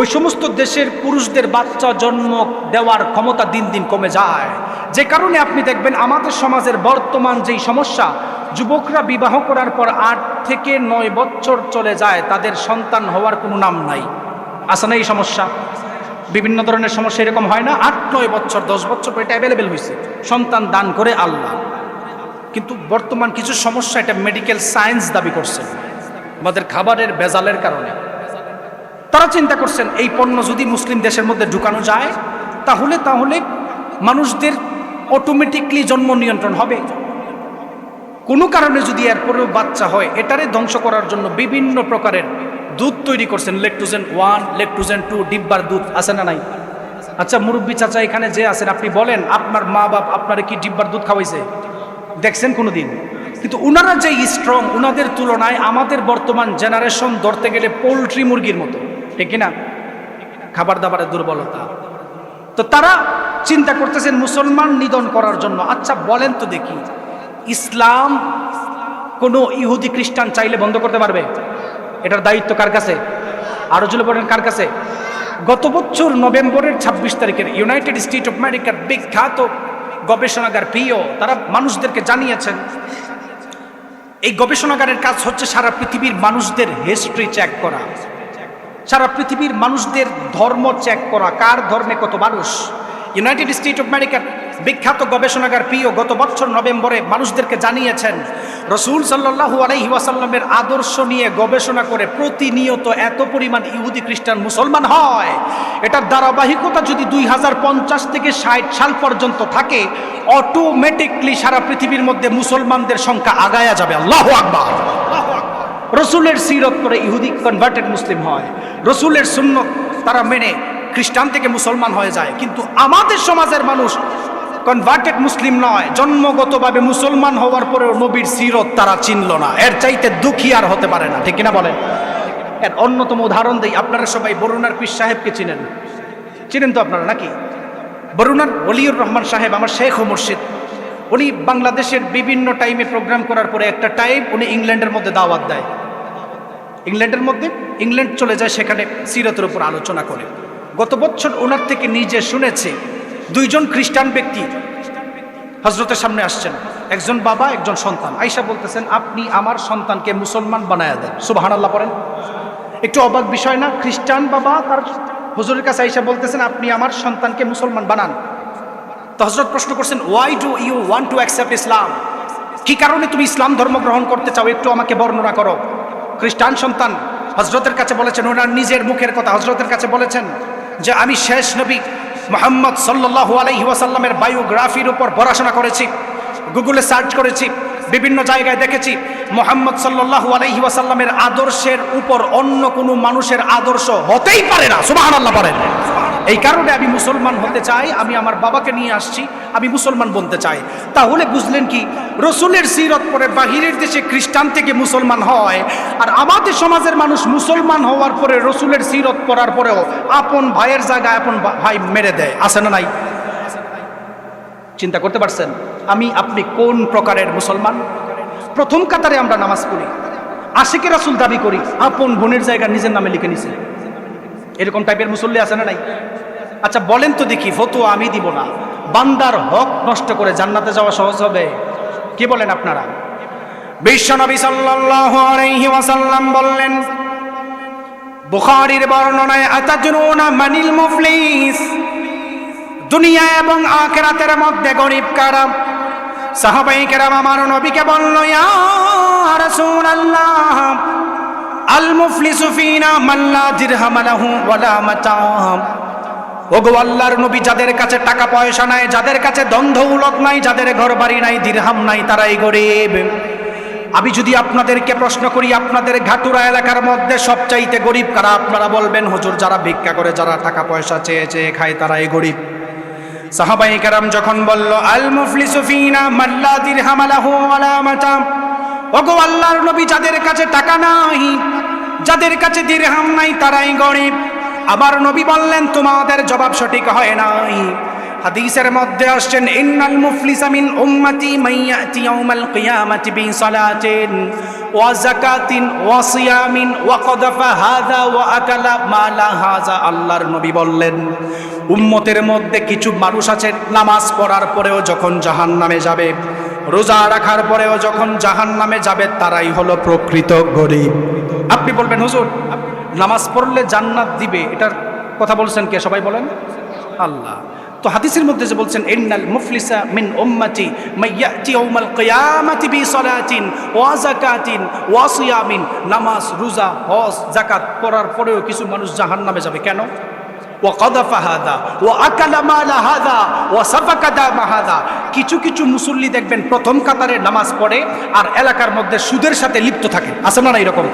ওই সমস্ত দেশের পুরুষদের বাচ্চা জন্ম দেওয়ার ক্ষমতা দিন দিন কমে যায়। যে কারণে আপনি দেখবেন আমাদের সমাজের বর্তমান যেই সমস্যা, যুবকরা বিবাহ করার পর 8 থেকে 9 বছর চলে যায়, তাদের সন্তান হওয়ার কোনো নাম নাই। আছে না এই সমস্যা? বিভিন্ন ধরনের সমস্যা এরকম হয় না? 8-9 বছর 10 বছর পর এটা অ্যাভেলেবেল হয়েছে, সন্তান দান করে আল্লাহ। কিন্তু বর্তমান কিছু সমস্যা এটা মেডিকেল সায়েন্স দাবি করছে আমাদের খাবারের ভেজালের কারণে। তারা চিন্তা করছেন এই পণ্য যদি মুসলিম দেশের মধ্যে ঢুকানো যায় তাহলে মানুষদের অটোমেটিকলি জন্ম নিয়ন্ত্রণ হবে। কোনো কারণে যদি এরপরেও বাচ্চা হয়, এটারে ধ্বংস করার জন্য বিভিন্ন প্রকারের দুধ তৈরি করছেন, ল্যাকটোজেন 1, ল্যাকটোজেন 2, ডিব্বার দুধ আছে না নাই? আচ্ছা মুরব্বী চাচা এখানে যে আছেন, আপনি বলেন আপনার মা বাপ আপনারে কি ডিব্বার দুধ খাওয়াইছে? দেখছেন কোনোদিন? কিন্তু উনারা যে স্ট্রং, উনাদের তুলনায় আমাদের বর্তমান জেনারেশন ধরতে গেলে পোলট্রি মুরগির মতো, ঠিক না? খাবার দাবারের দুর্বলতা। তো তারা চিন্তা করতেছেন মুসলমান নিধন করার জন্য। আচ্ছা বলেন তো দেখি, ইসলাম কোনো ইহুদি খ্রিস্টান চাইলে বন্ধ করতে পারবে? এটার দায়িত্ব কার কাছে? আরো জোরে বলেন কার কাছে? গত বছর নভেম্বরের 26 তারিখের ইউনাইটেড স্টেট অফ আমেরিকার বিখ্যাত গবেষণাগার পিও তারা মানুষদেরকে জানিয়েছেন, এই গবেষণাগারের কাজ হচ্ছে সারা পৃথিবীর মানুষদের হিস্ট্রি চেক করা, সারা পৃথিবীর মানুষদের ধর্ম চেক করা, কার ধর্মে কত মানুষ। ইউনাইটেড স্টেট অফ আমেরিকার বিখ্যাত গবেষণাগার পিও গত বছর নভেম্বরে মানুষদেরকে জানিয়েছেন রাসূল সাল্লাল্লাহু আলাইহি ওয়াসাল্লামের আদর্শ নিয়ে গবেষণা করে প্রতিনিয়ত এত পরিমাণ ইহুদি খ্রিস্টান মুসলমান হয়, এটার ধারাবাহিকতা যদি 2050 থেকে 60 সাল পর্যন্ত থাকে, অটোমেটিকলি সারা পৃথিবীর মধ্যে মুসলমানদের সংখ্যা আগায়া যাবে। আল্লাহু আকবার। রসুলের সিরত করে ইহুদি কনভার্টেড মুসলিম হয়, রসুলের সুন্নত তারা মেনে খ্রিস্টান থেকে মুসলমান হয়ে যায়। কিন্তু আমাদের সমাজের মানুষ কনভার্টেড মুসলিম নয়, জন্মগতভাবে মুসলমান হওয়ার পরেও নবীর সিরত তারা চিনল না। এর চাইতে দুঃখী আর হতে পারে না, ঠিক কিনা বলেন? এর অন্যতম উদাহরণ দেই। আপনারা সবাই বরুণার পীর সাহেবকে চিনেন, চিনেন তো আপনারা নাকি? বরুণার ওলিউর রহমান সাহেব আমার শেখ ও মুর্শিদ, উনি বাংলাদেশের বিভিন্ন টাইমে প্রোগ্রাম করার পরে একটা টাইম উনি ইংল্যান্ডের মধ্যে দাওয়াত দেয়, ইংল্যান্ডের মধ্যে ইংল্যান্ড চলে যায়, সেখানে সিরতের উপর আলোচনা করে। গত বছর ওনার থেকে নিজে শুনেছে 2 জন খ্রিস্টান ব্যক্তি হজরতের সামনে আসছেন, একজন বাবা একজন সন্তান। আয়েশা বলতেছেন আপনি আমার সন্তানকে মুসলমান বানায়া দেন। সুবহানাল্লাহ পড়েন। একটু অবাক বিষয় না? খ্রিস্টান বাবা তার হুজুরের কাছে আয়েশা বলতেছেন আপনি আমার সন্তানকে মুসলমান বানান। তো হজরত প্রশ্ন করছেন why do you want to accept Islam? কি কারণে তুমি ইসলাম ধর্ম গ্রহণ করতে চাও, একটু আমাকে বর্ণনা করো। খ্রিস্টান সন্তান হজরতের কাছে বলেছেন, ওনার নিজের মুখের কথা, হজরতের কাছে বলেছেন যে আমি শেষ নবী মুহাম্মদ সাল্লাল্লাহু আলাইহি ওয়াসাল্লামের বায়োগ্রাফির উপর পড়াশোনা করেছি, গুগলে সার্চ করেছি, বিভিন্ন জায়গায় দেখেছি মুহাম্মদ সাল্লাল্লাহু আলাইহি ওয়াসাল্লামের আদর্শের উপর অন্য কোনো মানুষের আদর্শ হতেই পারে না। সুবহানাল্লাহ বলেন। এই কারণে আমি মুসলমান হতে চাই, আমি আমার বাবাকে নিয়ে আসছি, আমি মুসলমান বলতে চাই। তাহলে বুঝলেন কি, রসুলের সিরত পরে বাহিরের দেশে খ্রিস্টান থেকে মুসলমান হয়, আর আমাদের সমাজের মানুষ মুসলমান হওয়ার পরে রসুলের সিরত পড়ার পরেও আপন ভাইয়ের জায়গায় আপন ভাই মেরে দেয়। আছে না নাই? চিন্তা করতে পারছেন আমি আপনি কোন প্রকারের মুসলমান? প্রথম কাতারে আমরা নামাজ পড়ি, আশিকে রাসূল দাবি করি, আপন বোনের জায়গা নিজের নামে লিখে নিছে। এরকম টাইপের মুসল্লি আছে না নাই? আচ্ছা বলেন তো দেখি, ফতোয়া আমি দিব না, বান্দার হক নষ্ট করে জান্নাতে যাওয়া সহজ হবে? কি বলেন আপনারা? বিশ্বনবী সাল্লাল্লাহু আলাইহি ওয়াসাল্লাম বললেন বুখারীর বর্ণনায়, আতাদরুনা মানিল মুফলিস? দুনিয়া এবং আখিরাতের মধ্যে গরীব কারা? সাহাবায়ে কেরাম আমার নবীকে বলল, ইয়া রাসূলুল্লাহ, আল মুফলিসু ফিনা মান লা দিরহাম লাহু ওয়ালা মাতা। ওগো আল্লাহর নবী, যাদের কাছে টাকা পয়সা নাই, যাদের কাছে ধন দৌলত নাই, যাদের ঘর বাড়ি নাই, দিরহাম নাই, তারাই গরিব। আমি যদি আপনাদেরকে প্রশ্ন করি, আপনাদের ঘাটুরা এলাকার মধ্যে সবচাইতে গরিব কারা? আপনারা বলবেন, হুজুর, যারা ভিক্ষা করে, যারা টাকা পয়সা চেয়ে চেয়ে খায়, তারাই গরিব। সাহাবায়ে কেরাম যখন বলল, আল মুফলিসু ফিনা মান লা দিরহাম লাহু ওয়ালা মাতা, ওগো আল্লাহর নবী, যাদের কাছে টাকা নাই, যাদের কাছে দিরহাম নাই, তারাই গরিব। আমার নবী বললেন, তোমাদের জবাব সঠিক হয় নাই। হাদিসের মধ্যে আসছেন, ইন্নাল মুফলিসা মিন উম্মতি মান ইয়াতি ইয়াউমাল কিয়ামাতি বিসালাতিন ওয়া যাকাতিন ওয়া সিয়ামিন ওয়া কদাফা হাযা ওয়া আকালা মালা হাযা। আল্লাহর নবী বললেন, উম্মতের মধ্যে কিছু মানুষ আছে, নামাজ পড়ার পরেও যখন জাহান্নামে যাবে, রোজা রাখার পরেও যখন জাহান্নামে যাবে, তারাই হলো প্রকৃত গরিব। আপনি বলবেন, হুজুর, নামাজ পড়লে জান্নাত দিবে, এটার কথা বলছেন কে? সবাই বলেন, আল্লাহ। তো হাদিসের মধ্যে যে বলছেন, ইন্নাল মুফলিসা মিন উম্মতি মান ইয়াতি ইয়াউমাল কিয়ামাতি বিসালাতিন ওয়া যাকাতিন ওয়া সিয়ামিন, নামাজ, রোজা, হজ, যাকাত পড়ার পরেও কিছু মানুষ জাহান্নামে যাবে। কেন? ওয়া কদাফা হাদা ওয়া আকালা মালা হাদা ওয়া সাফাকা দামা হাদা। কিছু কিছু মুসল্লি দেখবেন প্রথম কাতারে নামাজ পড়ে আর এলাকার মধ্যে সুদের সাথে লিপ্ত থাকে, আছে না এরকম?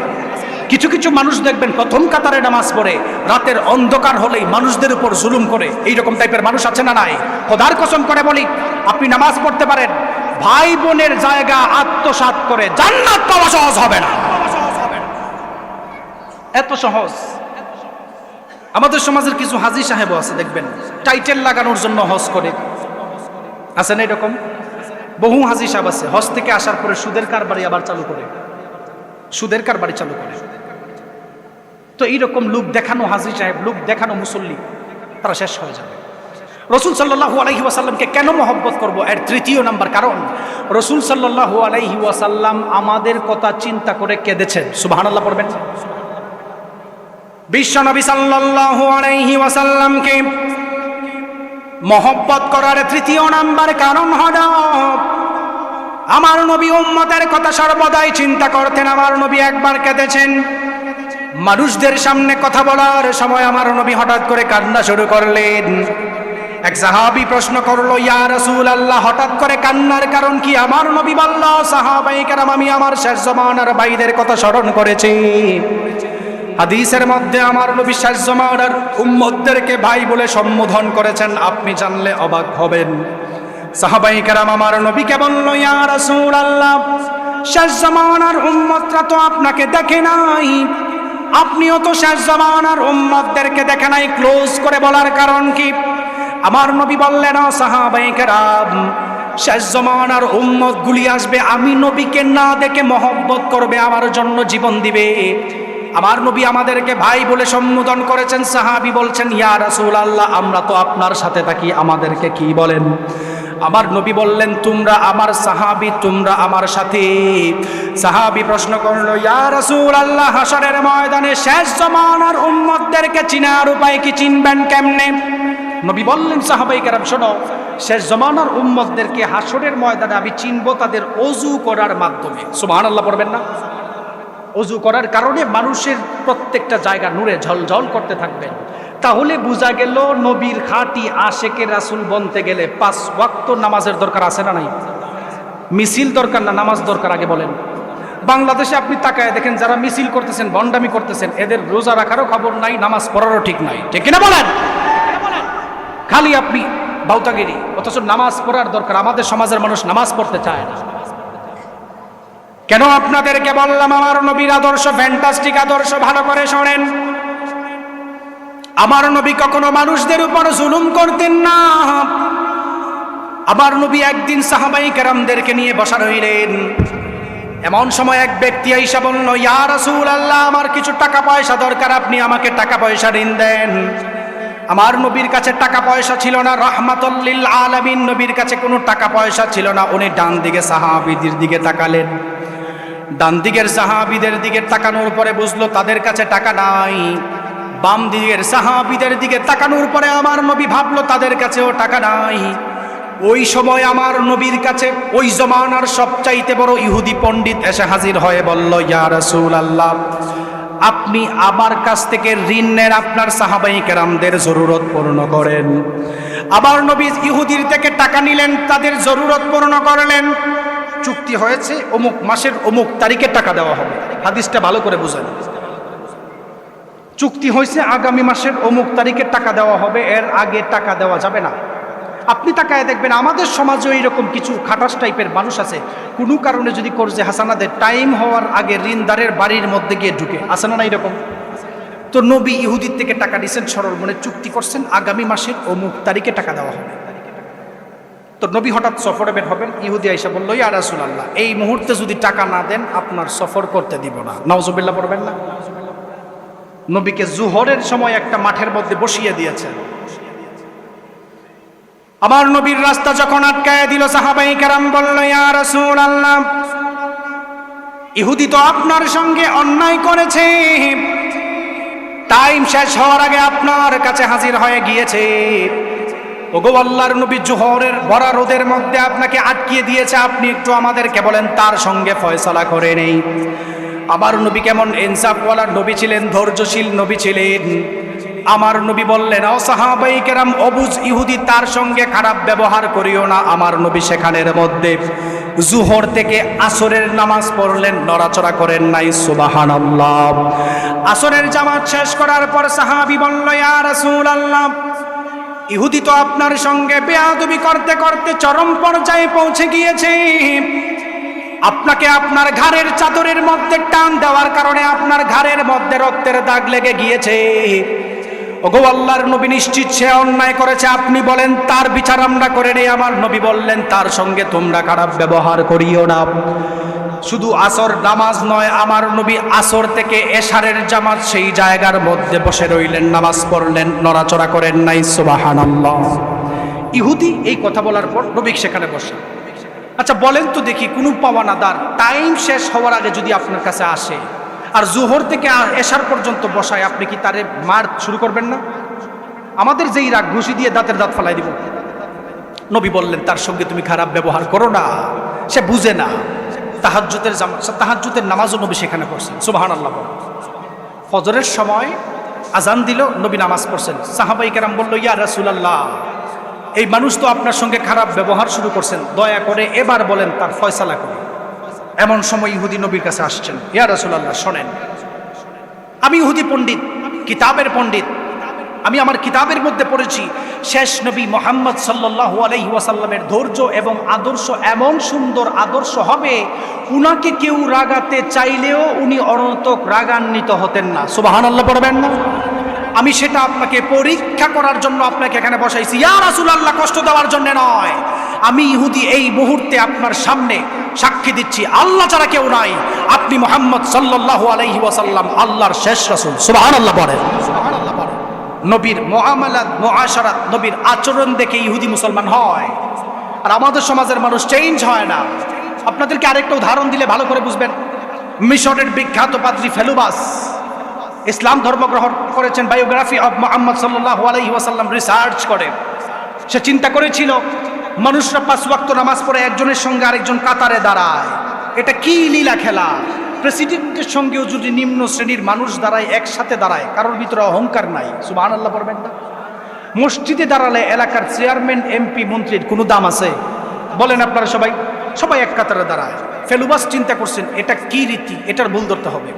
কিছু কিছু মানুষ দেখবেন প্রথম কাতারে নামাজ পড়ে, রাতের অন্ধকার হলেই মানুষদের উপর জুলুম করে। এইরকম টাইপের মানুষ আছে না নাই? খোদার কসম করে বলি, আপনি নামাজ পড়তে পারেন, ভাই বোনের জায়গা আত্মসাৎ করে জান্নাত পাওয়া সহজ হবে না, এত সহজ। আমাদের সমাজের কিছু হাজী সাহেবও আছে, দেখবেন টাইটেল লাগানোর জন্য হজ করে, আছে না এরকম? বহু হাজী সাহেব আছে, হজ থেকে আসার পরে সুদের কারবারি আবার চালু করে, সুদের কারবারি চালু করে। তো এইরকম লোক দেখানো হাজী সাহেব, লোক দেখানো মুসল্লি, তারা শেষ হয়ে যাবে। রসুল সাল্লাল্লাহু আলাইহি ওয়াসাল্লামকে কেন মহব্বত করব? এর তৃতীয় নাম্বার কারণ, রসুল সাল্লাল্লাহু আলাইহি ওয়াসাল্লাম আমাদের কথা চিন্তা করে কেঁদেছেন। সুবহানাল্লাহ পড়বেন। বিশ্বনবী সাল্লাল্লাহু আলাইহি ওয়াসাল্লামকে মহব্বত করার তৃতীয় নাম্বার কারণ হলো, আমার নবী উম্মতের কথা সর্বদাই চিন্তা করতেন। আমার নবী একবার কেঁদেছেন। মানুষদের সামনে কথা বলার সময় আমার নবী হঠাৎ করে কান্না শুরু করলেন। এক সাহাবী প্রশ্ন করলো, ইয়া রাসূলুল্লাহ, হঠাৎ করে কান্নার কারণ কি? আমার নবী বলল, সাহাবায়ে কেরাম, আমি আমার শেষ জামানার ভাইদের কথা স্মরণ করেছি। হাদিসের মধ্যে আমার নবী শেষ জামানার উম্মতদেরকে ভাই বলে সম্বোধন করেছেন, আপনি জানলে অবাক হবেন। সাহাবায়ে কেরাম আমার নবীকে বলল, ইয়া রাসূলুল্লাহ, শেষ জামানার উম্মতরা তো আপনাকে দেখে নাই, আপনিও তো শেষ জামানার উম্মতদেরকে দেখে নাই। ক্লোজ করে বলার কারণ কি? আমার নবী বললেন, সাহাবায়ে কেরাম, শেষ জামানার উম্মতগুলি আসবে, আমি নবীকে না দেখে মহব্বত করবে, আমার জন্য জীবন দিবে। আমার নবী আমাদেরকে ভাই বলে সম্বোধন করেছেন। সাহাবী বলছেন, ইয়া রাসূলুল্লাহ, আমরা তো আপনার সাথে থাকি, আমাদেরকে কি বলেন? আমার নবী বললেন, তোমরা আমার সাহাবী, তোমরা আমার সাথী। সাহাবী প্রশ্ন করলো, ইয়া রাসূলুল্লাহ, হাশরের ময়দানে শেষ জামানার উম্মতদেরকে চিনার উপায় কি? চিনবেন কেমনে? নবী বললেন, সাহাবায়ে কেরাম, শোনো, শেষ জামানার উম্মতদেরকে হাশরের ময়দানে আমি চিনব তাদের ওযু করার মাধ্যমে। সুবহানাল্লাহ পড়বেন না? ওযু করার কারণে মানুষের প্রত্যেকটা জায়গা নূরে ঝলঝল করতে থাকবেন। তাহলে বোঝা গেল নবীর খাঁটি আশেকে রাসূল বনতে গেলে 5 ওয়াক্ত নামাজের দরকার আছে না নাই? মিছিল দরকার না নামাজ দরকার? আগে বলেন। বাংলাদেশে আপনি তাকায় দেখেন, যারা মিছিল করতেছেন, ভণ্ডামি করতেছেন, এদের রোজা রাখারও খবর নাই, নামাজ পড়ারও ঠিক নাই, ঠিক কিনা বলেন? খালি আপনি বাউতাগিরি, অথচ নামাজ পড়ার দরকার। আমাদের সমাজের মানুষ নামাজ পড়তে চায় না। কেন আপনাদেরকে বললাম আমার নবীর আদর্শ ফ্যান্টাস্টিক আদর্শ, ভালো করে শোনেন। আমার নবী কখনো মানুষদের উপর জুলুম করতেন না। আমার নবী একদিন সাহাবায়ে কেরামদেরকে নিয়ে বসা রইলেন। এমন সময় এক ব্যক্তি আইসা বলল, ইয়া রাসূলুল্লাহ, আমার কিছু টাকা পয়সা দরকার, আপনি আমাকে টাকা পয়সা ঋণ দেন। আমার নবীর কাছে টাকা পয়সা ছিল না, রাহমাতুল লিল আলামিন, নবীর কাছে কোনো টাকা পয়সা ছিল না। উনি ডান দিকে সাহাবীদের দিকে তাকালেন। ডান দিকের সাহাবীদের দিকে তাকানোর পরে বুঝলো তাদের কাছে টাকা নাই। বাম দিকের সাহাবীদের দিকে তাকানোর পরে আমার নবী ভাবলো তাদের কাছেও টাকা নাই। ওই সময় আমার নবীর কাছে ওই জমানার সবচাইতে বড় ইহুদি পণ্ডিত এসে হাজির হয়ে বলল, ইয়া রাসূলুল্লাহ, আপনি আমার কাছ থেকে ঋণ নেন, আপনার সাহাবায়ে কেরামদের জরুরত পূর্ণ করেন। আবার নবী ইহুদির থেকে টাকা নিলেন, তাদের জরুরত পূর্ণ করলেন। চুক্তি হয়েছে অমুক মাসের অমুক তারিখে টাকা দেওয়া হবে। হাদিসটা ভালো করে বুঝেন। চুক্তি হয়েছে আগামী মাসের অমুক তারিখে টাকা দেওয়া হবে, এর আগে টাকা দেওয়া যাবে না। আপনি তাকায় দেখবেন আমাদের সমাজেও এইরকম কিছু খাটাস টাইপের মানুষ আছে, কোনো কারণে যদি কর্জে হাসানাদের টাইম হওয়ার আগে ঋণদারের বাড়ির মধ্যে গিয়ে ঢুকে, আসে না এরকম? তো নবী ইহুদির থেকে টাকা দিয়েছেন, সরল মনে চুক্তি করছেন আগামী মাসের অমুক তারিখে টাকা দেওয়া হবে। তো নবী হঠাৎ সফরে বের হবেন, ইহুদি আইসা বলল, ইয়া রাসূলুল্লাহ, এই মুহূর্তে যদি টাকা না দেন আপনার সফর করতে দিব না। নাউজুবিল্লাহ পড়বেন না? নবীকে জুহরের সময় একটা মাঠের মধ্যে বসিয়ে দিয়েছেন। আমার নবীর রাস্তা যখন আটকায় দিল, সাহাবায়ে কেরাম বলল, ইয়া রাসূলুল্লাহ, ইহুদি তো আপনার সঙ্গে অন্যায় করেছে, টাইম শেষ হওয়ার আগে আপনার কাছে হাজির হয়ে গিয়েছে। ওগো আল্লাহর নবী, জোহরের ভরা রোদের মধ্যে আপনাকে আটকিয়ে দিয়েছে, আপনি একটু আমাদেরকে বলেন তার সঙ্গে ফয়সালা করে নেই। আমার নবী কেমন ইনসাফওয়ালা নবী ছিলেন, ধৈর্যশীল নবী ছিলেন। আমার নবী বললেন, ও সাহাবায়ে কেরাম, অবুজ ইহুদি, তার সঙ্গে খারাপ ব্যবহার করিও না। আমার নবী সেখানের মধ্যে জুহর থেকে আসরের নামাজ পড়লেন, নড়াচড়া করেন নাই। সুবহানাল্লাহ। আসরের জামাত শেষ করার পর সাহাবী বলল, ইয়া রাসূলুল্লাহ, ইহুদি তো আপনার সঙ্গে বেয়াদবি করতে করতে চরম পর্যায়ে পৌঁছে গিয়েছে। আপনাকে আপনার ঘাড়ের চাদরের মধ্যে টান দেওয়ার কারণে আপনার ঘাড়ের মধ্যে রক্তের দাগ লেগে গিয়েছে। ওগো আল্লাহর নবী, নিশ্চিত সে অন্যায় করেছে, আপনি বলেন তার বিচার আমরা করে নেই। আমার নবী বললেন, তার সঙ্গে তোমরা খারাপ ব্যবহার করিও না। শুধু আসর নামাজ নয়, আমার নবী আসর থেকে এশারের জামাত সেই জায়গার মধ্যে বসে রইলেন, নামাজ পড়লেন, নড়াচড়া করেন নাই। সুবহানাল্লাহ। ইহুদি এই কথা বলার পর নবী সেখানে বসে। আচ্ছা বলেন তো দেখি, কোনো পাওয়ানাদার টাইম শেষ হওয়ার আগে যদি আপনার কাছে আসে আর জোহর থেকে এশার পর্যন্ত বসায়, আপনি কি তারে মার শুরু করবেন না? আমাদের যেই রাগ, ঘুষি দিয়ে দাঁতের দাঁত ফালাই দিব। নবী বললেন, তার সঙ্গে তুমি খারাপ ব্যবহার করো না, সে বুঝে না। তাহাজ্জুদের নামাজও নবী সেখানে পড়ছেন। সুবহানাল্লাহ। ফজরের সময় আজান দিল, নবী নামাজ পড়ছেন। সাহাবায়ে কেরাম বলল, ইয়া রাসূলুল্লাহ, এই মানুষ তো আপনার সঙ্গে খারাপ ব্যবহার শুরু করছেন, দয়া করে এবার বলেন তার ফয়সালা করুন। এমন সময় ইহুদি নবীর কাছে আসছেন, ইয়া রাসূলুল্লাহ, শোনেন, আমি ইহুদি পণ্ডিত, কিতাবের পণ্ডিত। আমি আমার কিতাবের মধ্যে পড়েছি শেষ নবী মুহাম্মদ সাল্লাল্লাহু আলাইহি ওয়াসাল্লামের ধৈর্য এবং আদর্শ এমন সুন্দর আদর্শ হবে, উনাকে কেউ রাগাতে চাইলেও উনি অনন্তক রাগান্বিত হতেন না। সুবহানাল্লাহ পড়বেন না? আমি সেটা আপনাকে পরীক্ষা করার জন্য আপনাকে এখানে বসাইছি, ইয়া রাসূলুল্লাহ, কষ্ট দেওয়ার জন্য নয়। আমি ইহুদি এই মুহূর্তে আপনার সামনে সাক্ষী দিচ্ছি, আল্লাহ ছাড়া কেউ নাই, আপনি মুহাম্মদ সাল্লাল্লাহু আলাইহি ওয়াসাল্লাম আল্লাহর শেষ রাসূল। সুবহানাল্লাহ পড়েন। নবীর মুআমালাত, মুআশারাত, নবীর আচরণ দেখে ইহুদি মুসলমান হয়, আর আমাদের সমাজের মানুষ চেঞ্জ হয় না। আপনাদেরকে আরেকটা উদাহরণ দিলে ভালো করে বুঝবেন। মিশরের বিখ্যাত পাদ্রী ফেলুবাস ইসলাম ধর্ম গ্রহণ করেছেন, বায়োগ্রাফি অফ মুহাম্মদ সাল্লাল্লাহু আলাইহি ওয়াসাল্লাম রিসার্চ করে। সে চিন্তা করেছিল, মানুষরা 5 ওয়াক্ত নামাজ পড়ে একজনের সঙ্গে আরেকজন কাতারে দাঁড়ায়, এটা কি লীলা খেলা। প্রেসিডেন্টের সঙ্গেও যদি নিম্ন শ্রেণীর মানুষ দাঁড়ায়, একসাথে দাঁড়ায়, কারোর ভিতরে অহংকার নাই। সুবহানাল্লাহ পড়বেন না? মসজিদে দাঁড়ালে এলাকার চেয়ারম্যান, এমপি, মন্ত্রীর কোনো দাম আছে? বলেন আপনারা সবাই, সবাই এক কাতারে দাঁড়ায়। ফেলুবাস চিন্তা করছেন, এটা কি রীতি, এটার ভুল ধরতে হবে।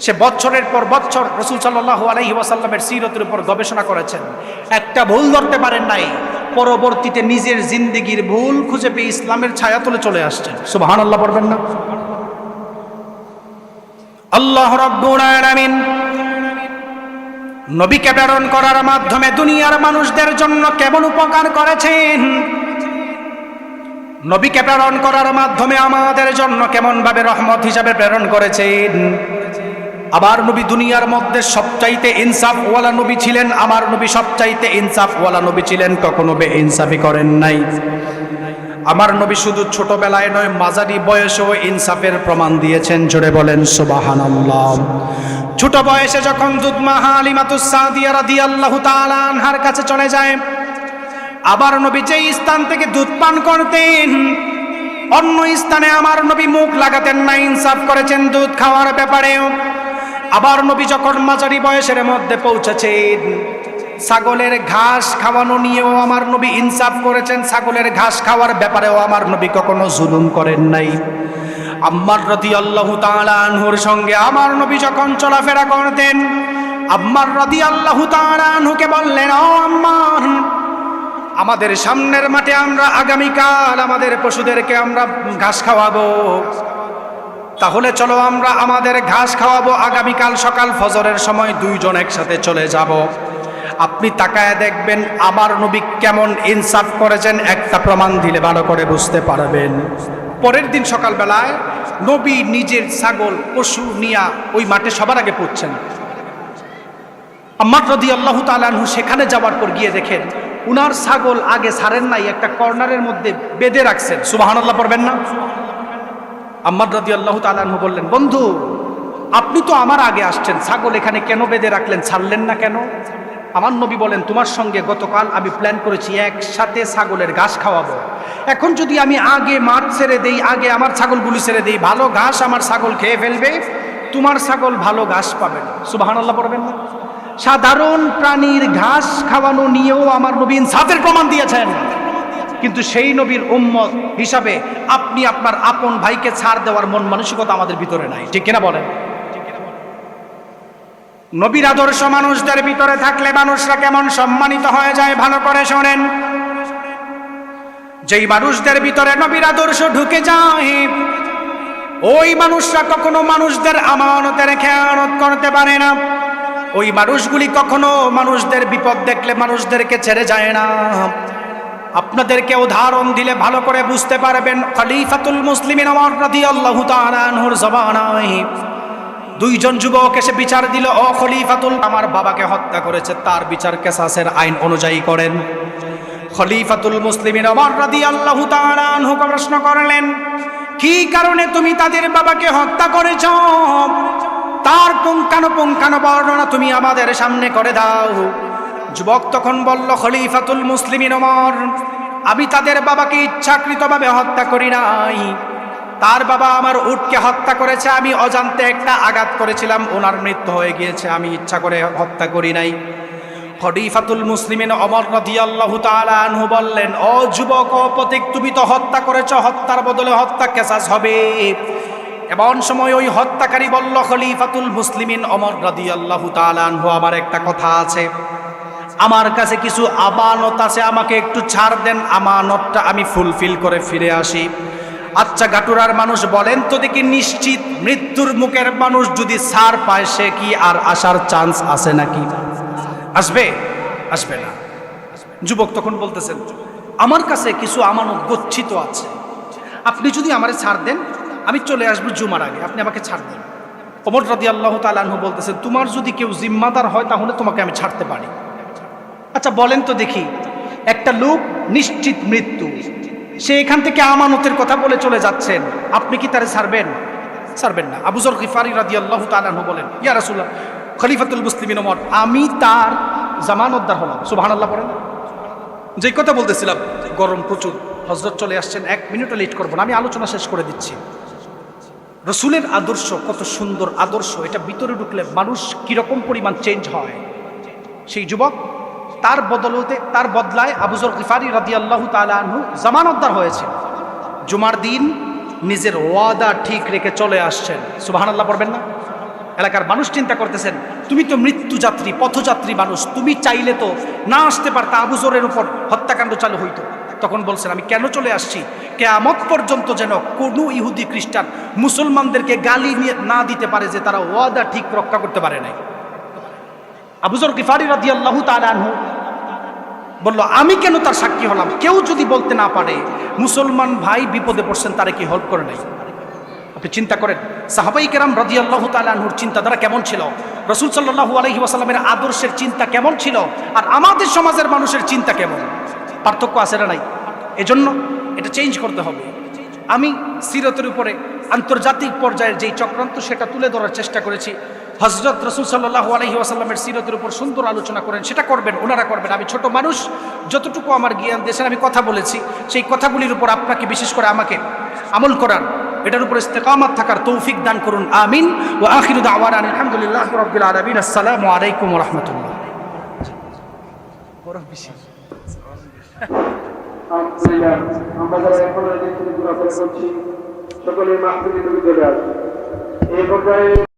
সে বছরের পর বছর রাসূল সাল্লাল্লাহু আলাইহি ওয়াসাল্লামের সিরতের উপর গবেষণা করেছেন, একটা ভুল ধরতে পারেন নাই। পরবর্তীতে নিজের জিন্দেগির ভুল খুঁজে পেয়ে ইসলামের ছায়াতলে চলে আসছেন। সুবহানাল্লাহ পড়বেন না? আল্লাহ রাব্বুল আলামিন নবীকে প্রেরণ করার মাধ্যমে দুনিয়ার মানুষদের জন্য কেমন উপকার করেছেন, নবীকে প্রেরণ করার মাধ্যমে আমাদের জন্য কেমন ভাবে রহমত হিসাবে প্রেরণ করেছেন। আবার নবী দুনিয়ার মধ্যে সবচাইতে ইনসাফওয়ালা নবী ছিলেন। আমার নবী সবচাইতে ইনসাফওয়ালা নবী ছিলেন, কখনো বেইনসাফি করেন নাই। আমার নবী শুধু ছোটবেলায় নয়, মাঝারি বয়সেও ইনসাফের প্রমাণ দিয়েছেন। জোরে বলেন সুবহানাল্লাহ। ছোট বয়সে যখন দুধমা হালিমাতুস সাদিয়া রাদিয়াল্লাহু তাআলা আনহার কাছে চলে যায়, আবার নবী যেই স্থান থেকে দুধ পান করতেন অন্য স্থানে আমার নবী মুখ লাগাতেন না, ইনসাফ করেছেন দুধ খাওয়ার ব্যাপারেও। আবার নবী যখন মাঝারি বয়সের মধ্যে পৌঁছেছেন ছাগলের ঘাস খাওয়ানো নিয়েও আমার নবী ইনসাফ করেছেন, ছাগলের ঘাস খাওয়ার ব্যাপারেও আমার নবী কখনো জুলুম করেন নাই। আম্মার রাদিয়াল্লাহু তাআলা আনহুর সঙ্গে আমার নবী যখন চলাফেরা করতেন আম্মার রাদিয়াল্লাহু তাআলা আনহুকে বললেন, ও আম্মার, আমাদের সামনের মাঠে আমরা আগামীকাল আমাদের পশুদেরকে আমরা ঘাস খাওয়াবো, তাহলে চলো আমরা আমাদের ঘাস খাওয়াবো আগামীকাল সকাল ফজরের সময় দুইজন একসাথে চলে যাব। আপনি তাকায় দেখবেন আমার নবী কেমন ইনসাফ করেছেন, একটা প্রমাণ দিলে ভালো করে বুঝতে পারবেন। পরের দিন সকালবেলায় নবী নিজের ছাগল পশু নিয়া ওই মাঠে সবার আগে পড়ছেন। আম্মার রাদিয়াল্লাহু তাআলা আনহু সেখানে যাওয়ার পর গিয়ে দেখেন উনার ছাগল আগে ছাড়েন নাই, একটা কর্নারের মধ্যে বেঁধে রাখছেন। সুবহানাল্লাহ পড়বেন না? আম্মার রাদিয়াল্লাহু তাআলা আনহু বললেন, বন্ধু আপনি তো আমার আগে আসছেন, ছাগল এখানে কেন বেঁধে রাখলেন, ছাড়লেন না কেন? আমার নবী বলেন, তোমার সঙ্গে গতকাল আমি প্ল্যান করেছি একসাথে ছাগলের ঘাস খাওয়াবো। এখন যদি আমি আগে মাঠ ছেড়ে দেই, আগে আমার ছাগলগুলি ছেড়ে দেই, ভালো ঘাস আমার ছাগল খেয়ে ফেলবে, তোমার ছাগল ভালো ঘাস পাবে না। সুবহানাল্লাহ পড়বেন না? সাধারণ প্রাণীর ঘাস খাওয়ানো নিয়েও আমার নবী ইনসাফের প্রমাণ দিয়েছেন, কিন্তু সেই নবীর উম্মত হিসাবে আপনি আপনার আপন ভাইকে ছাড় দেওয়ার মন মানসিকতা আমাদের ভিতরে নাই, ঠিক কিনা বলেন? নবীর আদর্শ মানুষদের ভিতরে থাকলে মানুষরা কেমন সম্মানিত হয়ে যায় ভালো করে শোনেন। যেই মানুষদের ভিতরে নবীর আদর্শ ঢুকে যায় ওই মানুষরা কখনো মানুষদের আমানতের খেয়ানত করতে পারে না, ওই মানুষগুলি কখনো মানুষদের বিপদ দেখলে মানুষদেরকে ছেড়ে যায় না। আপনাদেরকে উদাহরণ দিলে ভালো করে বুঝতে পারবেন। খলিফাতুল মুসলিমিন ওমর রাদিয়াল্লাহু তাআলা আনহুর জমানায় দুইজন যুবক এসে বিচার দিল, ও খলিফাতুল, আমার বাবাকে হত্যা করেছে, তার বিচার কিসাসের আইন অনুযায়ী করেন। খলিফাতুল মুসলিমিন ওমর রাদিয়াল্লাহু তাআলা আনহু প্রশ্ন করলেন, কি কারণে তুমি তাদের বাবাকে হত্যা করেছ? তার পুঙ্খানুপুঙ্খানু বর্ণনা তুমি আমাদের সামনে করে দাও। যুবক তখন বলল, খলিফাতুল মুসলিমিন ওমর, আমি তাদের বাবাকে ইচ্ছাকৃতভাবে হত্যা করি নাই, তার বাবা আমার উটকে হত্যা করেছে, আমি অজান্তে একটা আঘাত করেছিলাম, ওনার মৃত্যু হয়ে গিয়েছে, আমি ইচ্ছা করে হত্যা করি নাই। খলিফাতুল মুসলিমিন ওমর রাদিয়াল্লাহু তাআলা আনহু বললেন, ও যুবক, ও পথিক, তুমি তো হত্যা করেছ, হত্যার বদলে হত্যা কিসাস হবে। এমন সময় ওই হত্যাকারী বলল, খলিফাতুল মুসলিমিন ওমর রাদিয়াল্লাহু তাআলা আনহু, আমার একটা কথা আছে, আমার কাছে কিছু আমানত আছে, আমাকে একটু ছাড় দেন, আমানতটা আমি ফুলফিল করে ফিরে আসি। আচ্ছা গাটুরার মানুষ বলেন তো দেখি, নিশ্চিত মৃত্যুর মুখের মানুষ যদি ছাড় পায় সে কি আর আসার চান্স আছে নাকি? আসবে? আসবে না। যুবক তখন বলতেছেন, আমার কাছে কিছু আমানত গচ্ছিত আছে, আপনি যদি আমারে ছাড় দেন আমি চলে আসবো জুমার আগে, আপনি আমাকে ছাড় দেন। ওমর রাদিয়াল্লাহু তাআলা আনহু বলতেছেন, তোমার যদি কেউ জিম্মাদার হয় তাহলে তোমাকে আমি ছাড়তে পারি। আচ্ছা বলেন তো দেখি, একটা লোক নিশ্চিত মৃত্যু, সে এখান থেকে আমানতের কথা বলে চলে যাচ্ছেন, আপনি কি তারে ছাড়বেন? ছাড়বেন না। আবু যর গিফারি রাদিয়াল্লাহু তাআলা আনহু বলেন, ইয়া রাসূলুল্লাহ, খলিফাতুল মুসলিমিন ওমর, আমি তার জামানতদার হলাম। সুবহানাল্লাহ পড়েন। যে কথা বলতেছিলাম, গরম প্রচুর, হযরত চলে আসছেন, 1 মিনিটও লেট করব না, আমি আলোচনা শেষ করে দিচ্ছি। রসুলের আদর্শ কত সুন্দর আদর্শ, এটা ভিতরে ঢুকলে মানুষ কিরকম পরিমাণ চেঞ্জ হয়। সেই যুবক তার বদলায় আবু যর গিফারি রাদিয়াল্লাহু তাআলা আনহু জামানতদার হয়েছে। জুমার দিন নিজের ওয়াদা ঠিক রেখে চলে আসছেন। সুবহানাল্লাহ পড়বেন না? এলাকার মানুষ চিন্তা করতেছেন, তুমি তো মৃত্যুযাত্রী, পথযাত্রী মানুষ, তুমি চাইলে তো না আসতে পারতা, আবু যরের উপর হত্যাকাণ্ড চালু হইতো। তখন বলছেন, আমি কেন চলে আসছি, কিয়ামত পর্যন্ত যেন কোনো ইহুদি খ্রিস্টান মুসলমানদেরকে গালি না দিতে পারে যে তারা ওয়াদা ঠিক রক্ষা করতে পারে নাই। আবু যর গিফারি রাদিয়াল্লাহু তাআলা আনহু বলল, আমি কেন তার সাক্ষী হলাম? কেউ যদি বলতে না পারে মুসলমান ভাই বিপদে পড়ছেন, তারা কি হেল্প করে নাই? আপনি চিন্তা করেন, সাহাবাই কেরাম রাদিয়াল্লাহু তাআলা আনহুর চিন্তাধারা কেমন ছিল, রাসূল সাল্লাল্লাহু আলাইহি ওয়াসাল্লামের আদর্শের চিন্তা কেমন ছিল, আর আমাদের সমাজের মানুষের চিন্তা কেমন? পার্থক্য আছে না নাই? এজন্য এটা চেঞ্জ করতে হবে। আমি সিরতের উপরে আন্তর্জাতিক পর্যায়ের যেই চক্রান্ত সেটা তুলে ধরার চেষ্টা করেছি। হযরত রাসূল সাল্লাল্লাহু আলাইহি ওয়াসাল্লামের সিরতের উপর সুন্দর আলোচনা করেন, সেটা করবেন, ওনারা করবেন। আমি ছোট মানুষ, যতটুকু আমার জ্ঞান দিয়েছেন আমি কথা বলেছি, সেই কথাগুলির উপর আপনাকে বিশেষ করে আমাকে আমল করার, এটার উপর ইস্তেকামাত থাকার তৌফিক দান করুন, আমিন। ওয়া আখিরু দাওয়ানা আলহামদুলিল্লাহি রাব্বিল আলামিন। আসসালামু আলাইকুম ওয়া রাহমাতুল্লাহ। আমরা যারা এখন সকলের মাহফিলে চলে আসবে এই পর্যায়ে